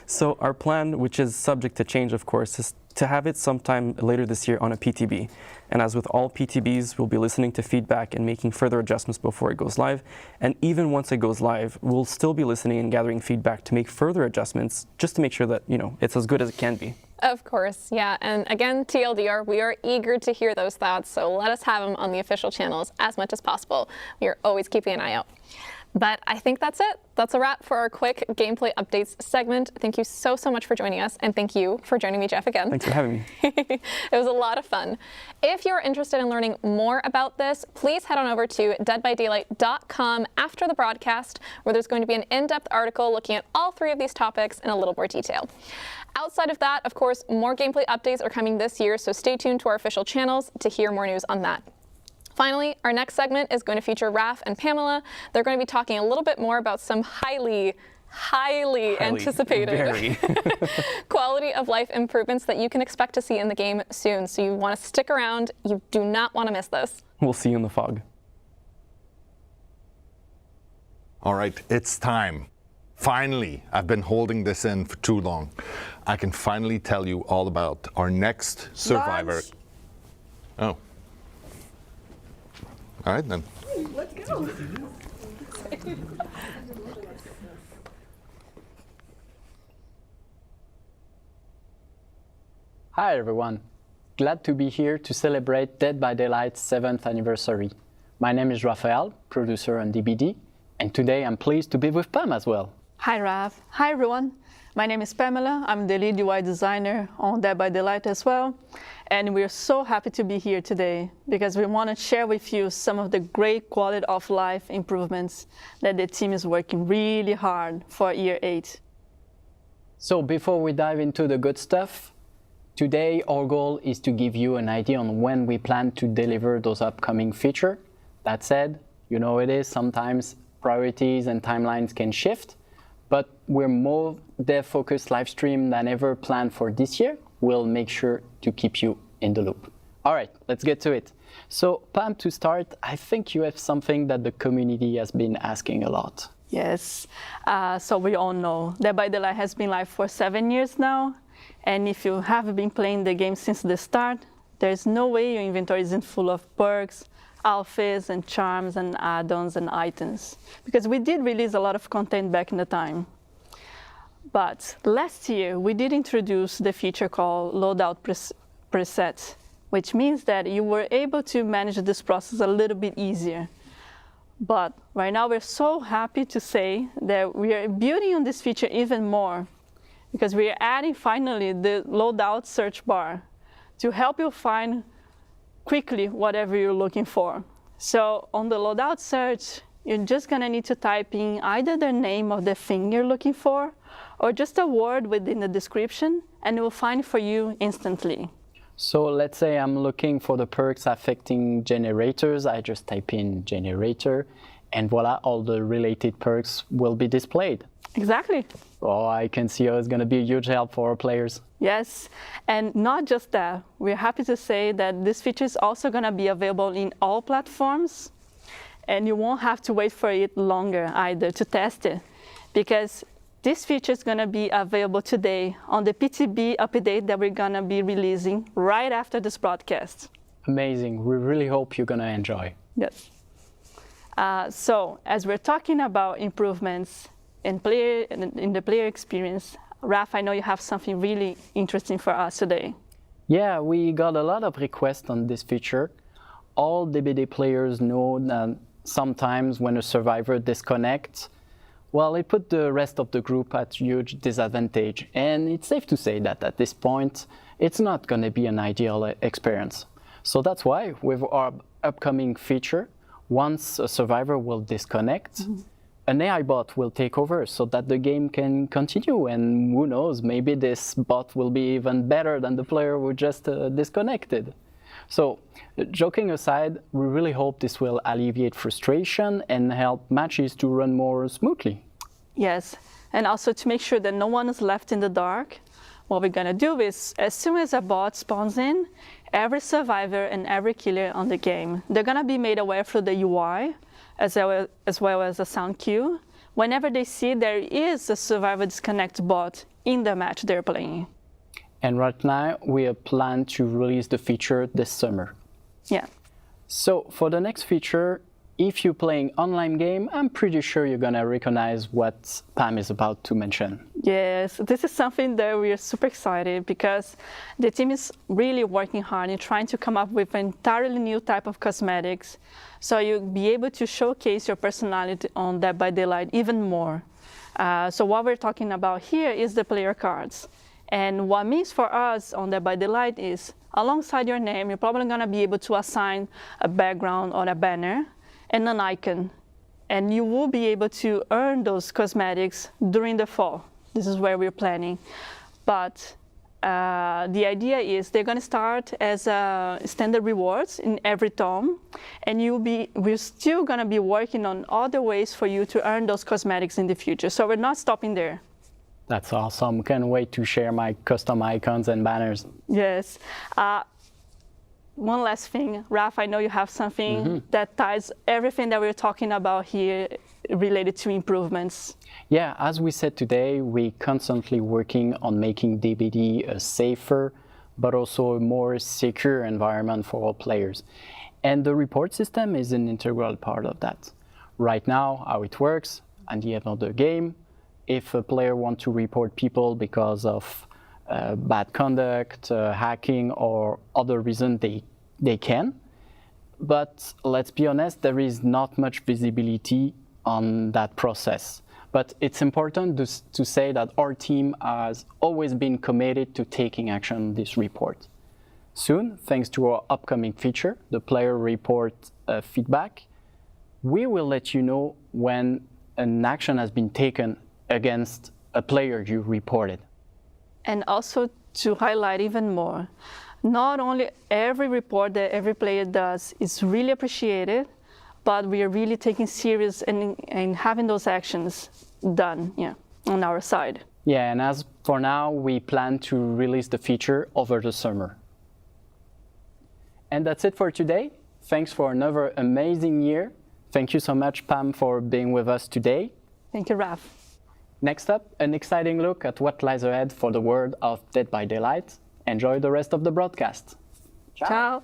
So our plan, which is subject to change, of course, is to have it sometime later this year on a PTB. And as with all PTBs, we'll be listening to feedback and making further adjustments before it goes live. And even once it goes live, we'll still be listening and gathering feedback to make further adjustments, just to make sure that, it's as good as it can be. Of course, yeah. And again, TLDR, we are eager to hear those thoughts, so let us have them on the official channels as much as possible. We are always keeping an eye out. But I think that's it. That's a wrap for our quick gameplay updates segment. Thank you so much for joining us, and thank you for joining me, Jeff, again. Thanks for having me. It was a lot of fun. If you're interested in learning more about this, please head on over to deadbydaylight.com after the broadcast, where there's going to be an in-depth article looking at all three of these topics in a little more detail. Outside of that, of course, more gameplay updates are coming this year, so stay tuned to our official channels to hear more news on that. Finally, our next segment is going to feature Raph and Pamela. They're going to be talking a little bit more about some highly anticipated quality of life improvements that you can expect to see in the game soon. So you want to stick around. You do not want to miss this. We'll see you in the fog. All right, it's time. Finally, I've been holding this in for too long. I can finally tell you all about our next survivor. Lunch. Oh. All right, then. Let's go. Hi everyone. Glad to be here to celebrate Dead by Daylight's 7th anniversary. My name is Raphael, producer on DBD, and today I'm pleased to be with Pam as well. Hi, Raph. Hi, everyone. My name is Pamela. I'm the lead UI designer on Dead by Daylight as well. And we're so happy to be here today because we want to share with you some of the great quality of life improvements that the team is working really hard for year 8. So before we dive into the good stuff, today our goal is to give you an idea on when we plan to deliver those upcoming features. That said, you know it is, sometimes priorities and timelines can shift, but we're more dev-focused live stream than ever planned for this year. We'll make sure to keep you in the loop. All right, let's get to it. So Pam, to start, I think you have something that the community has been asking a lot. Yes, so we all know Dead by Daylight has been live for 7 years now. And if you have been playing the game since the start, there's no way your inventory isn't full of perks, outfits and charms and add-ons and items. Because we did release a lot of content back in the time. But last year, we did introduce the feature called Loadout Preset, which means that you were able to manage this process a little bit easier. But right now, we're so happy to say that we are building on this feature even more because we are adding finally the Loadout search bar to help you find quickly whatever you're looking for. So on the Loadout search, you're just gonna need to type in either the name of the thing you're looking for or just a word within the description, and it will find it for you instantly. So let's say I'm looking for the perks affecting generators. I just type in generator, and voila, all the related perks will be displayed. Exactly. Oh, I can see how it's going to be a huge help for our players. Yes, and not just that. We're happy to say that this feature is also going to be available in all platforms, and you won't have to wait for it longer either to test it, because this feature is going to be available today on the PTB update that we're going to be releasing right after this broadcast. Amazing. We really hope you're going to enjoy. Yes. So as we're talking about improvements in the player experience, Raph, I know you have something really interesting for us today. Yeah, we got a lot of requests on this feature. All DBD players know that sometimes when a survivor disconnects, well, it put the rest of the group at huge disadvantage. And it's safe to say that at this point, it's not going to be an ideal experience. So that's why with our upcoming feature, once a survivor will disconnect, an AI bot will take over so that the game can continue. And who knows, maybe this bot will be even better than the player who just disconnected. So, joking aside, we really hope this will alleviate frustration and help matches to run more smoothly. Yes, and also to make sure that no one is left in the dark, what we're going to do is, as soon as a bot spawns in, every survivor and every killer on the game, they're going to be made aware through the UI, as well as a sound cue, whenever they see there is a survivor disconnect bot in the match they're playing. And right now, we have planned to release the feature this summer. Yeah. So for the next feature, if you're playing online game, I'm pretty sure you're gonna recognize what Pam is about to mention. Yes, this is something that we are super excited because the team is really working hard in trying to come up with an entirely new type of cosmetics, so you'll be able to showcase your personality on Dead by Daylight even more. So what we're talking about here is the player cards. And what means for us on Dead by Daylight is, alongside your name, you're probably going to be able to assign a background or a banner and an icon. And you will be able to earn those cosmetics during the fall. This is where we're planning. But the idea is they're going to start as standard rewards in every tome. And we're still going to be working on other ways for you to earn those cosmetics in the future. So we're not stopping there. That's awesome. Can't wait to share my custom icons and banners. Yes. One last thing, Raph, I know you have something that ties everything that we're talking about here related to improvements. Yeah, as we said today, we're constantly working on making DBD a safer, but also a more secure environment for all players. And the report system is an integral part of that. Right now, how it works, at the end of the game, if a player wants to report people because of bad conduct, hacking, or other reason, they can. But let's be honest, there is not much visibility on that process. But it's important to say that our team has always been committed to taking action on this report. Soon, thanks to our upcoming feature, the player report feedback, we will let you know when an action has been taken against a player you reported. And also to highlight even more, not only every report that every player does is really appreciated, but we are really taking serious and having those actions done on our side. Yeah, and as for now, we plan to release the feature over the summer. And that's it for today. Thanks for another amazing year. Thank you so much, Pam, for being with us today. Thank you, Raph. Next up, an exciting look at what lies ahead for the world of Dead by Daylight. Enjoy the rest of the broadcast. Ciao. Ciao.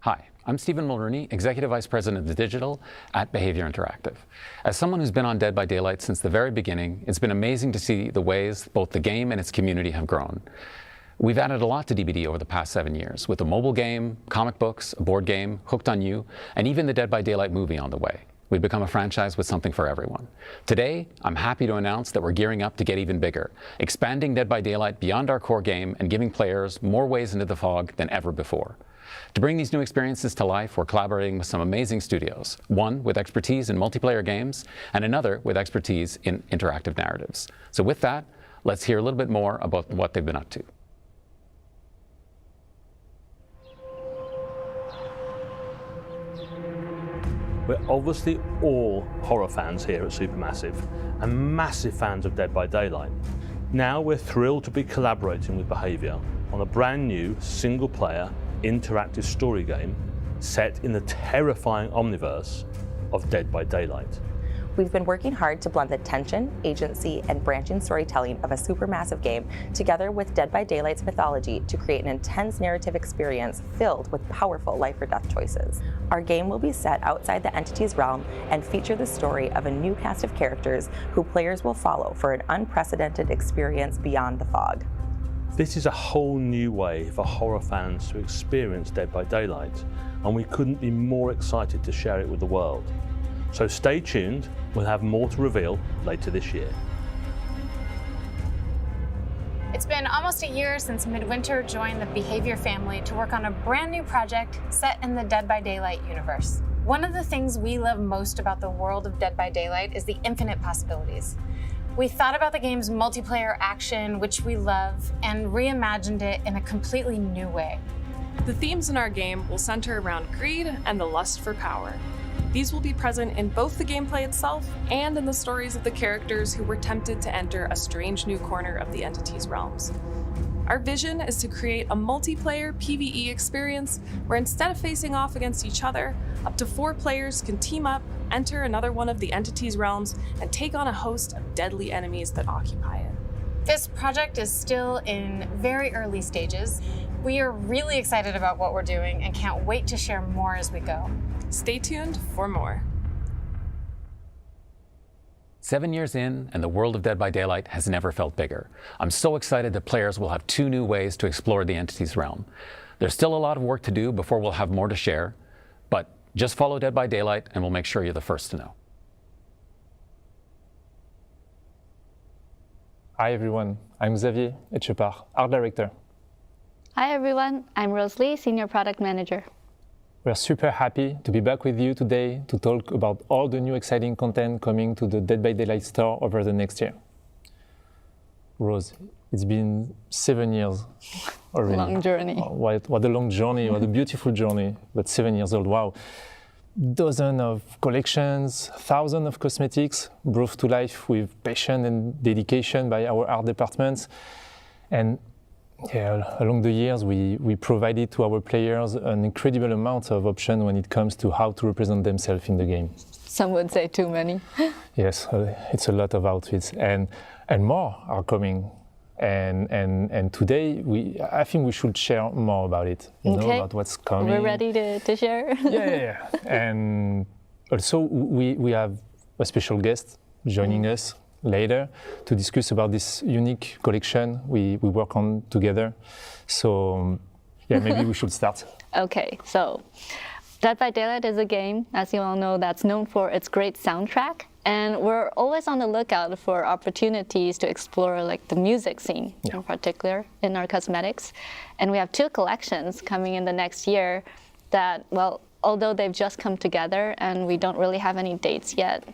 Hi, I'm Stephen Mulrooney, Executive Vice President of Digital at Behavior Interactive. As someone who's been on Dead by Daylight since the very beginning, it's been amazing to see the ways both the game and its community have grown. We've added a lot to DBD over the past 7 years, with a mobile game, comic books, a board game, Hooked on You, and even the Dead by Daylight movie on the way. We've become a franchise with something for everyone. Today, I'm happy to announce that we're gearing up to get even bigger, expanding Dead by Daylight beyond our core game and giving players more ways into the fog than ever before. To bring these new experiences to life, we're collaborating with some amazing studios, one with expertise in multiplayer games and another with expertise in interactive narratives. So with that, let's hear a little bit more about what they've been up to. We're obviously all horror fans here at Supermassive and massive fans of Dead by Daylight. Now we're thrilled to be collaborating with Behavior on a brand new single-player interactive story game set in the terrifying omniverse of Dead by Daylight. We've been working hard to blend the tension, agency, and branching storytelling of a supermassive game together with Dead by Daylight's mythology to create an intense narrative experience filled with powerful life or death choices. Our game will be set outside the entity's realm and feature the story of a new cast of characters who players will follow for an unprecedented experience beyond the fog. This is a whole new way for horror fans to experience Dead by Daylight, and we couldn't be more excited to share it with the world. So stay tuned, we'll have more to reveal later this year. It's been almost a year since Midwinter joined the Behavior family to work on a brand new project set in the Dead by Daylight universe. One of the things we love most about the world of Dead by Daylight is the infinite possibilities. We thought about the game's multiplayer action, which we love, and reimagined it in a completely new way. The themes in our game will center around greed and the lust for power. These will be present in both the gameplay itself and in the stories of the characters who were tempted to enter a strange new corner of the entity's realms. Our vision is to create a multiplayer PvE experience where instead of facing off against each other, up to 4 players can team up, enter another one of the entity's realms, and take on a host of deadly enemies that occupy it. This project is still in very early stages. We are really excited about what we're doing and can't wait to share more as we go. Stay tuned for more. 7 years in, and the world of Dead by Daylight has never felt bigger. I'm so excited that players will have 2 new ways to explore the entity's realm. There's still a lot of work to do before we'll have more to share, but just follow Dead by Daylight and we'll make sure you're the first to know. Hi everyone, I'm Xavier Etchepart, Art Director. Hi everyone, I'm Rose Lee, Senior Product Manager. We're super happy to be back with you today to talk about all the new exciting content coming to the Dead by Daylight store over the next year. Rose, it's been 7 years already. Long journey. Oh, what a long journey, what a beautiful journey, but 7 years old, wow. Dozens of collections, thousands of cosmetics brought to life with passion and dedication by our art departments. And yeah, along the years, we provided to our players an incredible amount of options when it comes to how to represent themselves in the game. Some would say too many. Yes, it's a lot of outfits, and more are coming. And today, I think we should share more about it. You know, about what's coming. We're ready to share. Yeah. And also, we have a special guest joining us later to discuss about this unique collection we work on together. So yeah, maybe we should start. Okay, so Dead by Daylight is a game, as you all know, that's known for its great soundtrack. And we're always on the lookout for opportunities to explore like the music scene in particular in our cosmetics. And we have 2 collections coming in the next year that, well, although they've just come together and we don't really have any dates yet,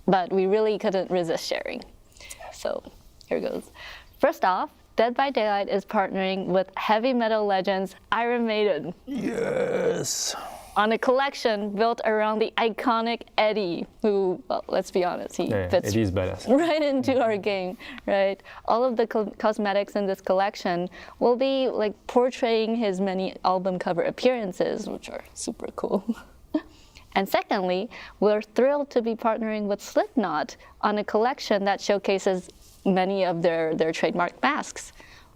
but we really couldn't resist sharing. So here goes. First off, Dead by Daylight is partnering with heavy metal legends Iron Maiden. Yes! On a collection built around the iconic Eddie, who, well, let's be honest, he fits Eddie is badass. right into our game, right? All of the cosmetics in this collection will be like portraying his many album cover appearances, which are super cool. And secondly, we're thrilled to be partnering with Slipknot on a collection that showcases many of their trademark masks.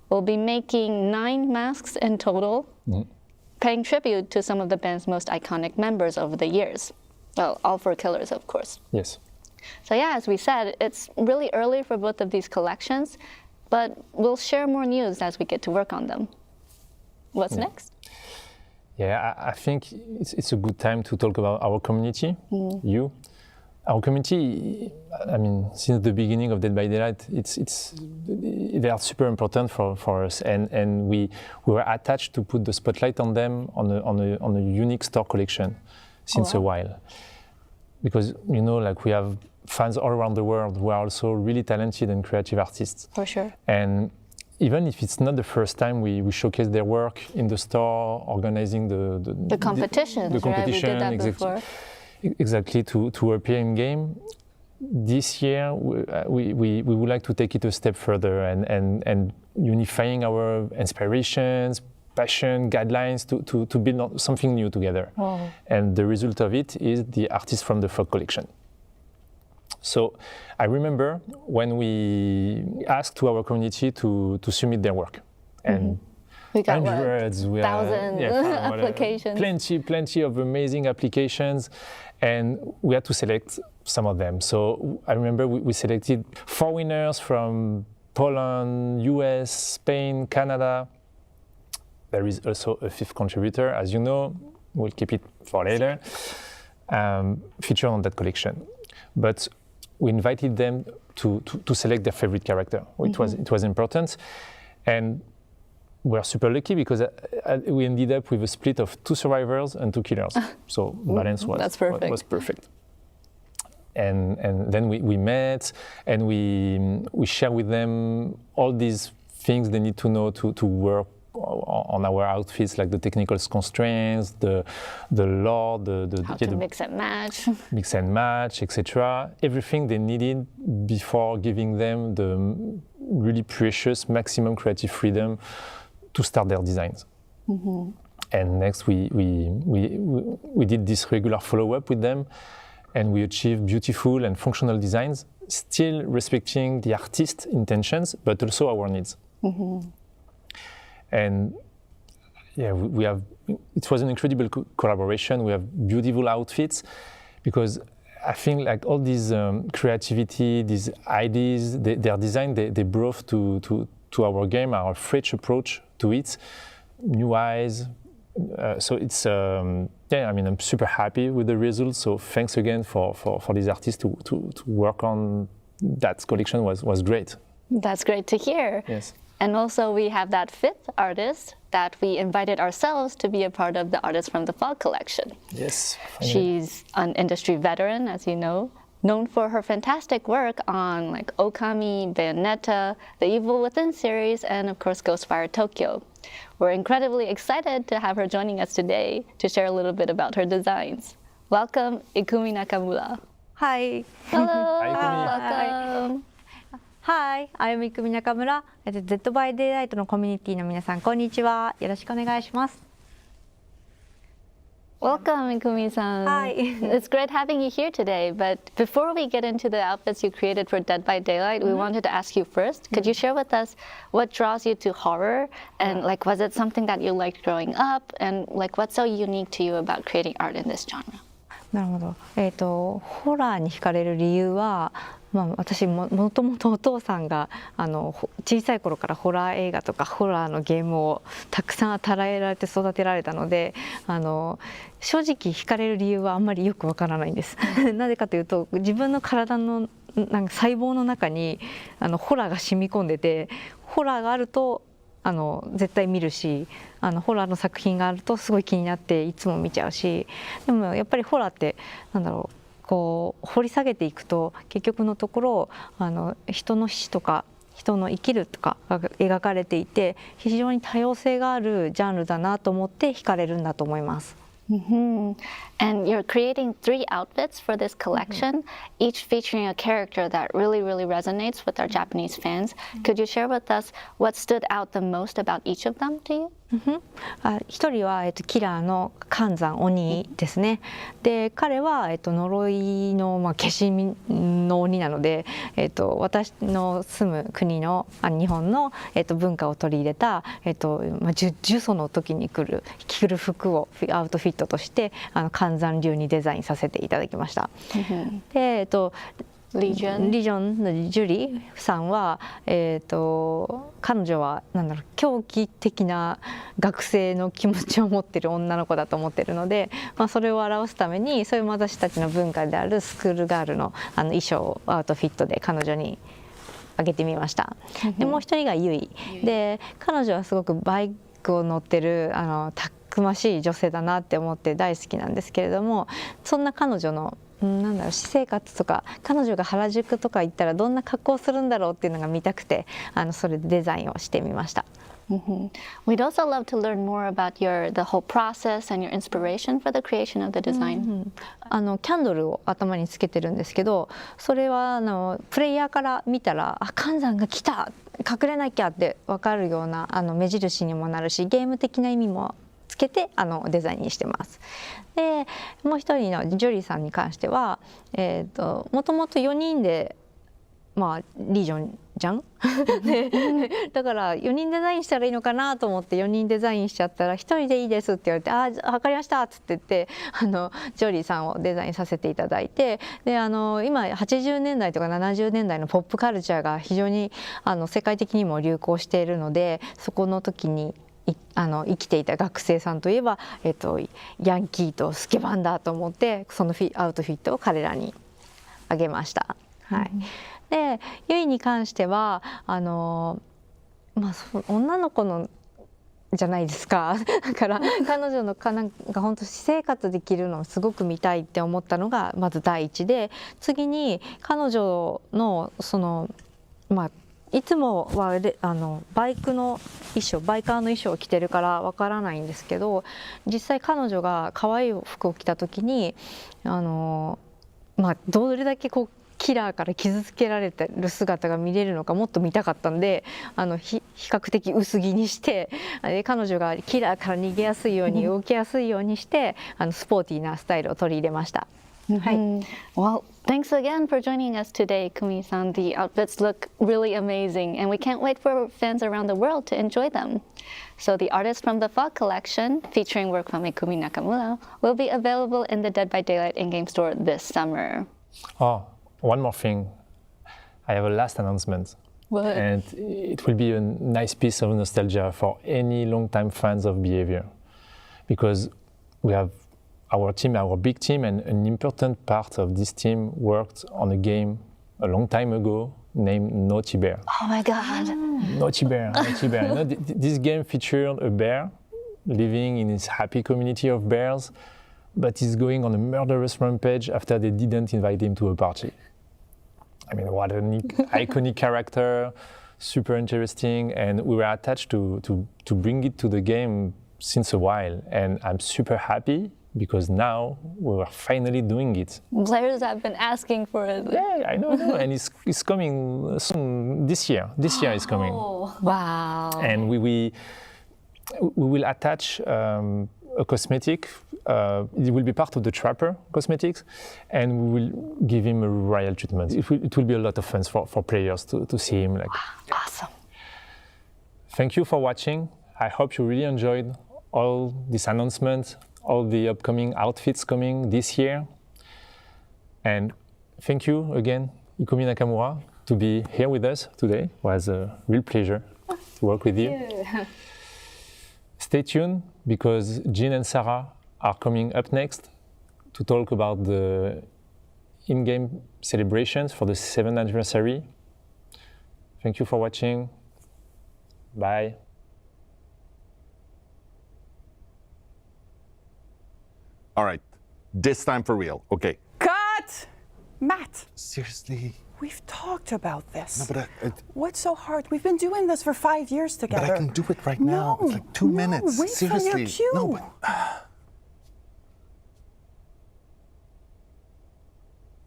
We'll be making 9 masks in total, paying tribute to some of the band's most iconic members over the years. Well, all 4 Killers, of course. Yes. So yeah, as we said, it's really early for both of these collections, but we'll share more news as we get to work on them. What's next? Yeah, I think it's a good time to talk about our community, Our community, I mean, since the beginning of Dead by Daylight, they are super important for us, and we were attached to put the spotlight on them on a unique store collection since a while, because you know, like we have fans all around the world who are also really talented and creative artists. For sure. And even if it's not the first time we showcase their work in the store, organizing the competitions, the competition, right? We did that before. Exactly, to appear in game. This year, we would like to take it a step further and unifying our inspirations, passion, guidelines to build something new together. Wow. And the result of it is the Artists from the Fog collection. So I remember when we asked to our community to submit their work. And we got hundreds, thousands applications. Plenty of amazing applications, and we had to select some of them. So I remember we selected 4 winners from Poland, US, Spain, Canada. There is also a 5th contributor, as you know. We'll keep it for later. Featured on that collection, but we invited them to select their favorite character. It was important, and we're super lucky because we ended up with a split of 2 survivors and 2 killers. So balance was perfect. And then we met and we share with them all these things they need to know to work on our outfits, like the technical constraints, the lore, how to mix and match, etc. Everything they needed before giving them the really precious maximum creative freedom to start their designs. Mm-hmm. And next we did this regular follow-up with them, and we achieved beautiful and functional designs, still respecting the artist's intentions, but also our needs. Mm-hmm. And yeah, we have, it was an incredible collaboration. We have beautiful outfits, because I think like all these creativity, these ideas, their design, they brought to our game, our fresh approach to it, new eyes. So it's, yeah, I mean, I'm super happy with the results. So thanks again for these artists to work on that collection was great. That's great to hear. Yes. And also we have that 5th artist that we invited ourselves to be a part of the Artists from the Fog collection. Yes. She's an industry veteran, as you know, known for her fantastic work on like Okami, Bayonetta, the Evil Within series, and of course Ghostwire Tokyo. We're incredibly excited to have her joining us today to share a little bit about her designs. Welcome, Ikumi Nakamura. Hi. Hello. Hi, Welcome. Hi, I'm Ikumi Nakamura. Dead by Daylight のコミュニティの皆さん、こんにちは。よろしくお願いします。Welcome, Ikumi-san. Hi. It's great having you here today. But before we get into the outfits you created for Dead by Daylight, we wanted to ask you first, could you share with us what draws you to horror? And like, was it something that you liked growing up? And like, what's so unique to you about creating art in this genre? なるほど。ホラーに惹かれる理由は、私もともとお父さんが小さい頃からホラー映画とかホラーのゲームをたくさん与えられて育てられたので、正直惹かれる理由はあんまりよくわからないんです。なぜかというと、自分の体のなんか細胞の中にホラーが染み込んでて、ホラーがあると絶対見るし、ホラーの作品があるとすごい気になっていつも見ちゃうし、でもやっぱりホラーってなんだろう、こう掘り下げていくと結局のところ人の死とか人の生きるとかが描かれていて、非常に多様性があるジャンルだなと思って惹かれるんだと思います。Mm-hmm. And you're creating 3 outfits for this collection, each featuring a character that really, really resonates with our Japanese fans. Could you share with us what stood out the most about each of them to you? 一人はキラーの寒山鬼ですね。で、彼は呪いの化身の鬼なので、私の住む国の日本の文化を取り入れた呪詛の時に着る服をアウトフィットとして寒山流にデザインさせていただきました。で、リジョンのジュリさんは、彼女は狂気的な学生の気持ちを持っている女の子だと思っているので、それを表すためにそういう私たちの文化であるスクールガールの衣装をアウトフィットで彼女にあげてみました。でもう一人がユイで、彼女はすごくバイクを乗ってるたくましい女性だなって思って大好きなんですけれども、そんな彼女の私生活とか彼女が原宿とか行ったらどんな格好をするんだろうっていうのが見たくてそれでデザインをしてみました。Mm-hmm. We'd also love to learn more about the whole process and your inspiration for the creation of the design. キャンドルを頭につけてるんですけど、それはプレイヤーから見たら寒山が来た、隠れなきゃって分かるような目印にもなるし、ゲーム的な意味もつけてデザインにしてます。で、もう一人のジョリーさんに関しては、もともと4人でリジョンじゃんだから4人デザインしたらいいのかなと思って4人デザインしちゃったら1人でいいですって言われて、分かりましたっつって言ってジョリーさんをデザインさせていただいて、で今80年代とか70年代のポップカルチャーが非常に世界的にも流行しているので、そこの時に生きていた学生さんといえば、ヤンキーとスケバンだと思ってそのアウトフィットを彼らにあげました。はい。で、ユイに関しては女の子のじゃないですか。だから彼女のなんか本当私生活できるのをすごく見たいって思ったのがまず第一で、次に彼女のそのいつもはバイカーの衣装を着てるからわからないんですけど、実際彼女が可愛い服を着た時にどれだけこうキラーから傷つけられてる姿が見れるのかもっと見たかったんで、比較的薄着にして彼女がキラーから逃げやすいように動きやすいようにしてスポーティーなスタイルを取り入れました。Well, thanks again for joining us today, Kumi-san. The outfits look really amazing, and we can't wait for fans around the world to enjoy them. So the Artists from the Fog collection, featuring work from Ikumi Nakamura, will be available in the Dead by Daylight in-game store this summer. Oh, one more thing. I have a last announcement. What? And it will be a nice piece of nostalgia for any long-time fans of Behavior. Because we have our team, our big team, and an important part of this team worked on a game a long time ago named Naughty Bear. Oh my God. Naughty Bear, Naughty Bear. You know, this game featured a bear living in his happy community of bears, but he's going on a murderous rampage after they didn't invite him to a party. I mean, what an iconic character, super interesting, and we were attached to bring it to the game since a while, and I'm super happy because now we are finally doing it. Players have been asking for it. Yeah, I know, and it's coming soon this year. This year is coming. Wow. And we will attach a cosmetic. It will be part of the Trapper cosmetics, and we will give him a royal treatment. It will be a lot of fun for players to see him. Awesome. Thank you for watching. I hope you really enjoyed all this announcement, all the upcoming outfits coming this year. And thank you again, Ikumi Nakamura, to be here with us today. It was a real pleasure to work with you. Stay tuned because Jean and Sarah are coming up next to talk about the in-game celebrations for the 7th anniversary. Thank you for watching. Bye. All right, this time for real. Okay. Cut! Matt. Seriously? We've talked about this. No, but What's so hard? We've been doing this for 5 years together. But I can do it right now. It's like 2 minutes. Wait Seriously. for your cue. No, but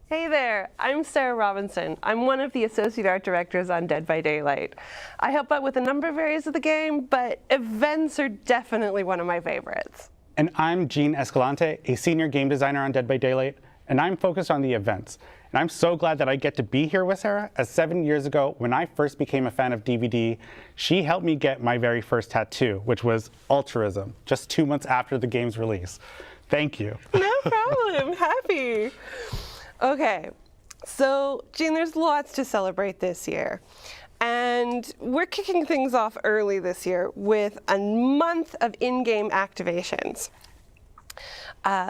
Hey there, I'm Sarah Robinson. I'm one of the Associate Art Directors on Dead by Daylight. I help out with a number of areas of the game, but events are definitely one of my favorites. And I'm Gene Escalante, a Senior Game Designer on Dead by Daylight, and I'm focused on the events. And I'm so glad that I get to be here with Sarah, as 7 years ago, when I first became a fan of DVD, she helped me get my very first tattoo, which was altruism, just 2 months after the game's release. Thank you. No problem, happy. Okay, so Gene, there's lots to celebrate this year. And we're kicking things off early this year with a month of in-game activations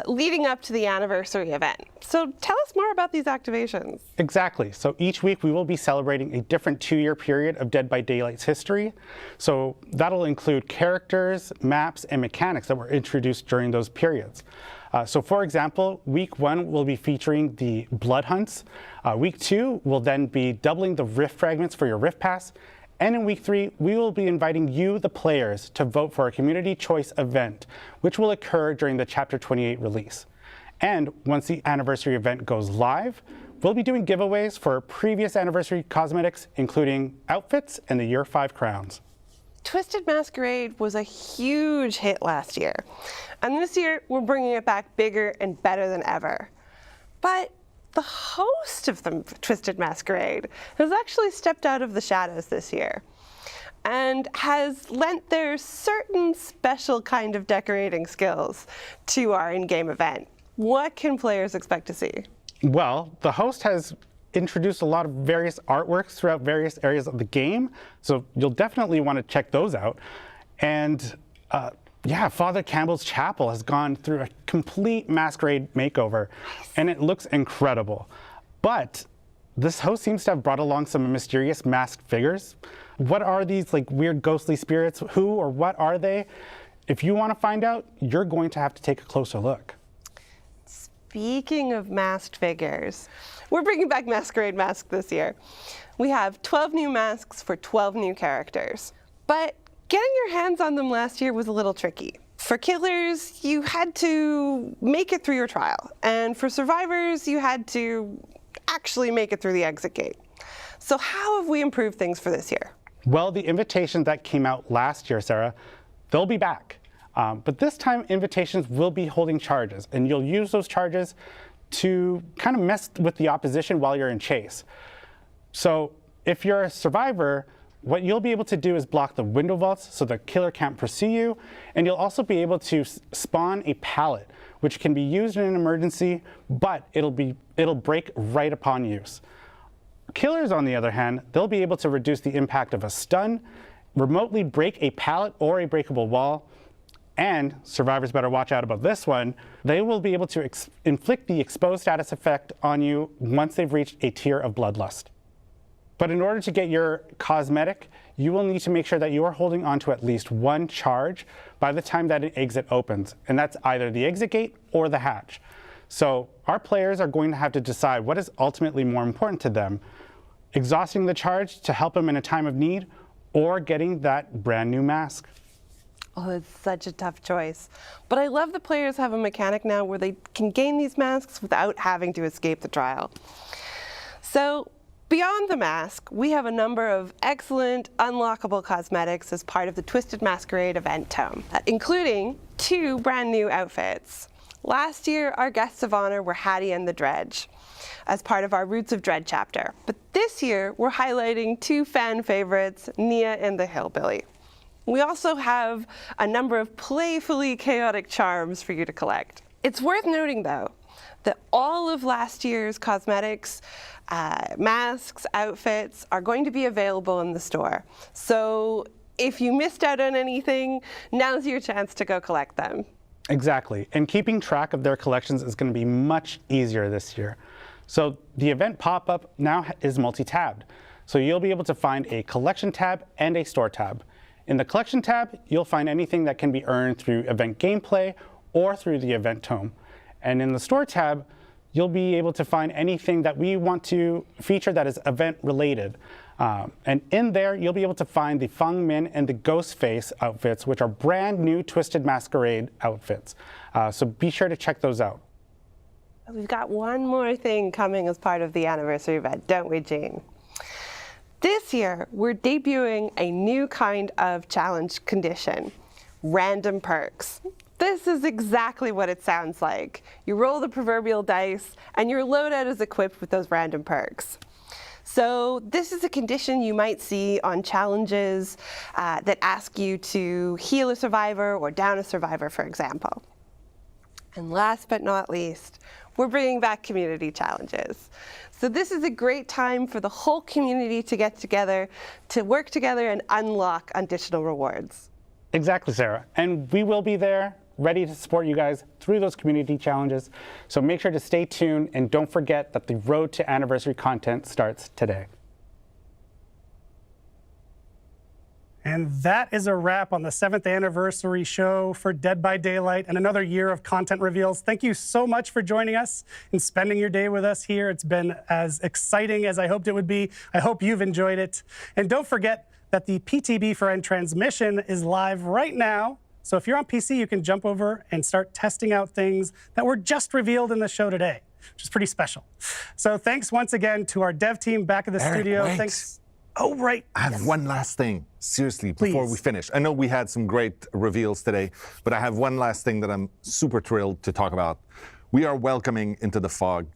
leading up to the anniversary event. So tell us more about these activations. Exactly. So each week we will be celebrating a different 2-year period of Dead by Daylight's history. So that'll include characters, maps, and mechanics that were introduced during those periods. So for example, week 1 will be featuring the Blood Hunts. Week 2 will then be doubling the Rift fragments for your Rift Pass. And in week 3, we will be inviting you, the players, to vote for a community choice event, which will occur during the Chapter 28 release. And once the anniversary event goes live, we'll be doing giveaways for previous anniversary cosmetics, including outfits and the Year 5 crowns. Twisted Masquerade was a huge hit last year. And this year, we're bringing it back bigger and better than ever. But the host of the Twisted Masquerade has actually stepped out of the shadows this year and has lent their certain special kind of decorating skills to our in-game event. What can players expect to see? Well, the host has introduced a lot of various artworks throughout various areas of the game, so you'll definitely want to check those out. And yeah, Father Campbell's Chapel has gone through a complete masquerade makeover, and it looks incredible. But this host seems to have brought along some mysterious masked figures. What are these like weird ghostly spirits? Who or what are they? If you want to find out, you're going to have to take a closer look. Speaking of masked figures, we're bringing back Masquerade Mask this year. We have 12 new masks for 12 new characters. But getting your hands on them last year was a little tricky. For killers, you had to make it through your trial. And for survivors, you had to actually make it through the exit gate. So how have we improved things for this year? Well, the invitations that came out last year, Sarah, they'll be back. But this time, invitations will be holding charges, and you'll use those charges to kind of mess with the opposition while you're in chase. So if you're a survivor, what you'll be able to do is block the window vaults so the killer can't pursue you, and you'll also be able to spawn a pallet, which can be used in an emergency, but it'll break right upon use. Killers, on the other hand, they'll be able to reduce the impact of a stun, remotely break a pallet or a breakable wall, and survivors better watch out about this one, they will be able to inflict the exposed status effect on you once they've reached a tier of bloodlust. But in order to get your cosmetic, you will need to make sure that you are holding onto at least one charge by the time that an exit opens, and that's either the exit gate or the hatch. So our players are going to have to decide what is ultimately more important to them, exhausting the charge to help them in a time of need, or getting that brand new mask. Oh, it's such a tough choice. But I love the players have a mechanic now where they can gain these masks without having to escape the trial. So beyond the mask, we have a number of excellent unlockable cosmetics as part of the Twisted Masquerade event tome, including 2 brand new outfits. Last year, our guests of honor were Hattie and the Dredge as part of our Roots of Dread chapter. But this year, we're highlighting 2 fan favorites, Nia and the Hillbilly. We also have a number of playfully chaotic charms for you to collect. It's worth noting, though, that all of last year's cosmetics, masks, outfits are going to be available in the store. So if you missed out on anything, now's your chance to go collect them. Exactly, and keeping track of their collections is going to be much easier this year. So the event pop-up now is multi-tabbed. So you'll be able to find a collection tab and a store tab. In the collection tab, you'll find anything that can be earned through event gameplay or through the event tome. And in the store tab, you'll be able to find anything that we want to feature that is event related. And in there, you'll be able to find the Feng Min and the Ghostface outfits, which are brand new Twisted Masquerade outfits. So be sure to check those out. We've got one more thing coming as part of the anniversary event, don't we, Jean? This year, we're debuting a new kind of challenge condition, random perks. This is exactly what it sounds like. You roll the proverbial dice, and your loadout is equipped with those random perks. So this is a condition you might see on challenges that ask you to heal a survivor or down a survivor, for example. And last but not least, we're bringing back community challenges. So this is a great time for the whole community to get together, to work together and unlock additional rewards. Exactly, Sarah. And we will be there, ready to support you guys through those community challenges. So make sure to stay tuned and don't forget that the road to anniversary content starts today. And that is a wrap on the 7th anniversary show for Dead by Daylight and another year of content reveals. Thank you so much for joining us and spending your day with us here. It's been as exciting as I hoped it would be. I hope you've enjoyed it. And don't forget that the PTB for End transmission is live right now. So if you're on PC, you can jump over and start testing out things that were just revealed in the show today, which is pretty special. So thanks once again to our dev team back at the studio. Wait. Thanks. Oh, right. I have one last thing, seriously, before we finish. I know we had some great reveals today, but I have one last thing that I'm super thrilled to talk about. We are welcoming into the Fog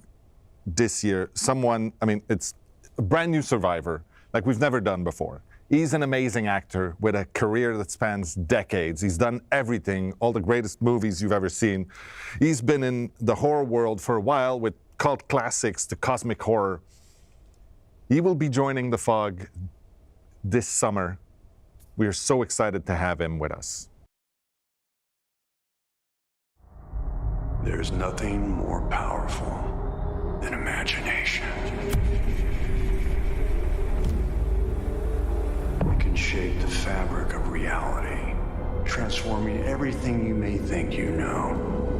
this year someone, I mean, it's a brand new survivor, like we've never done before. He's an amazing actor with a career that spans decades. He's done everything, all the greatest movies you've ever seen. He's been in the horror world for a while with cult classics to cosmic horror. He will be joining the Fog this summer. We are so excited to have him with us. There's nothing more powerful than imagination. reshape the fabric of reality, transforming everything you may think you know.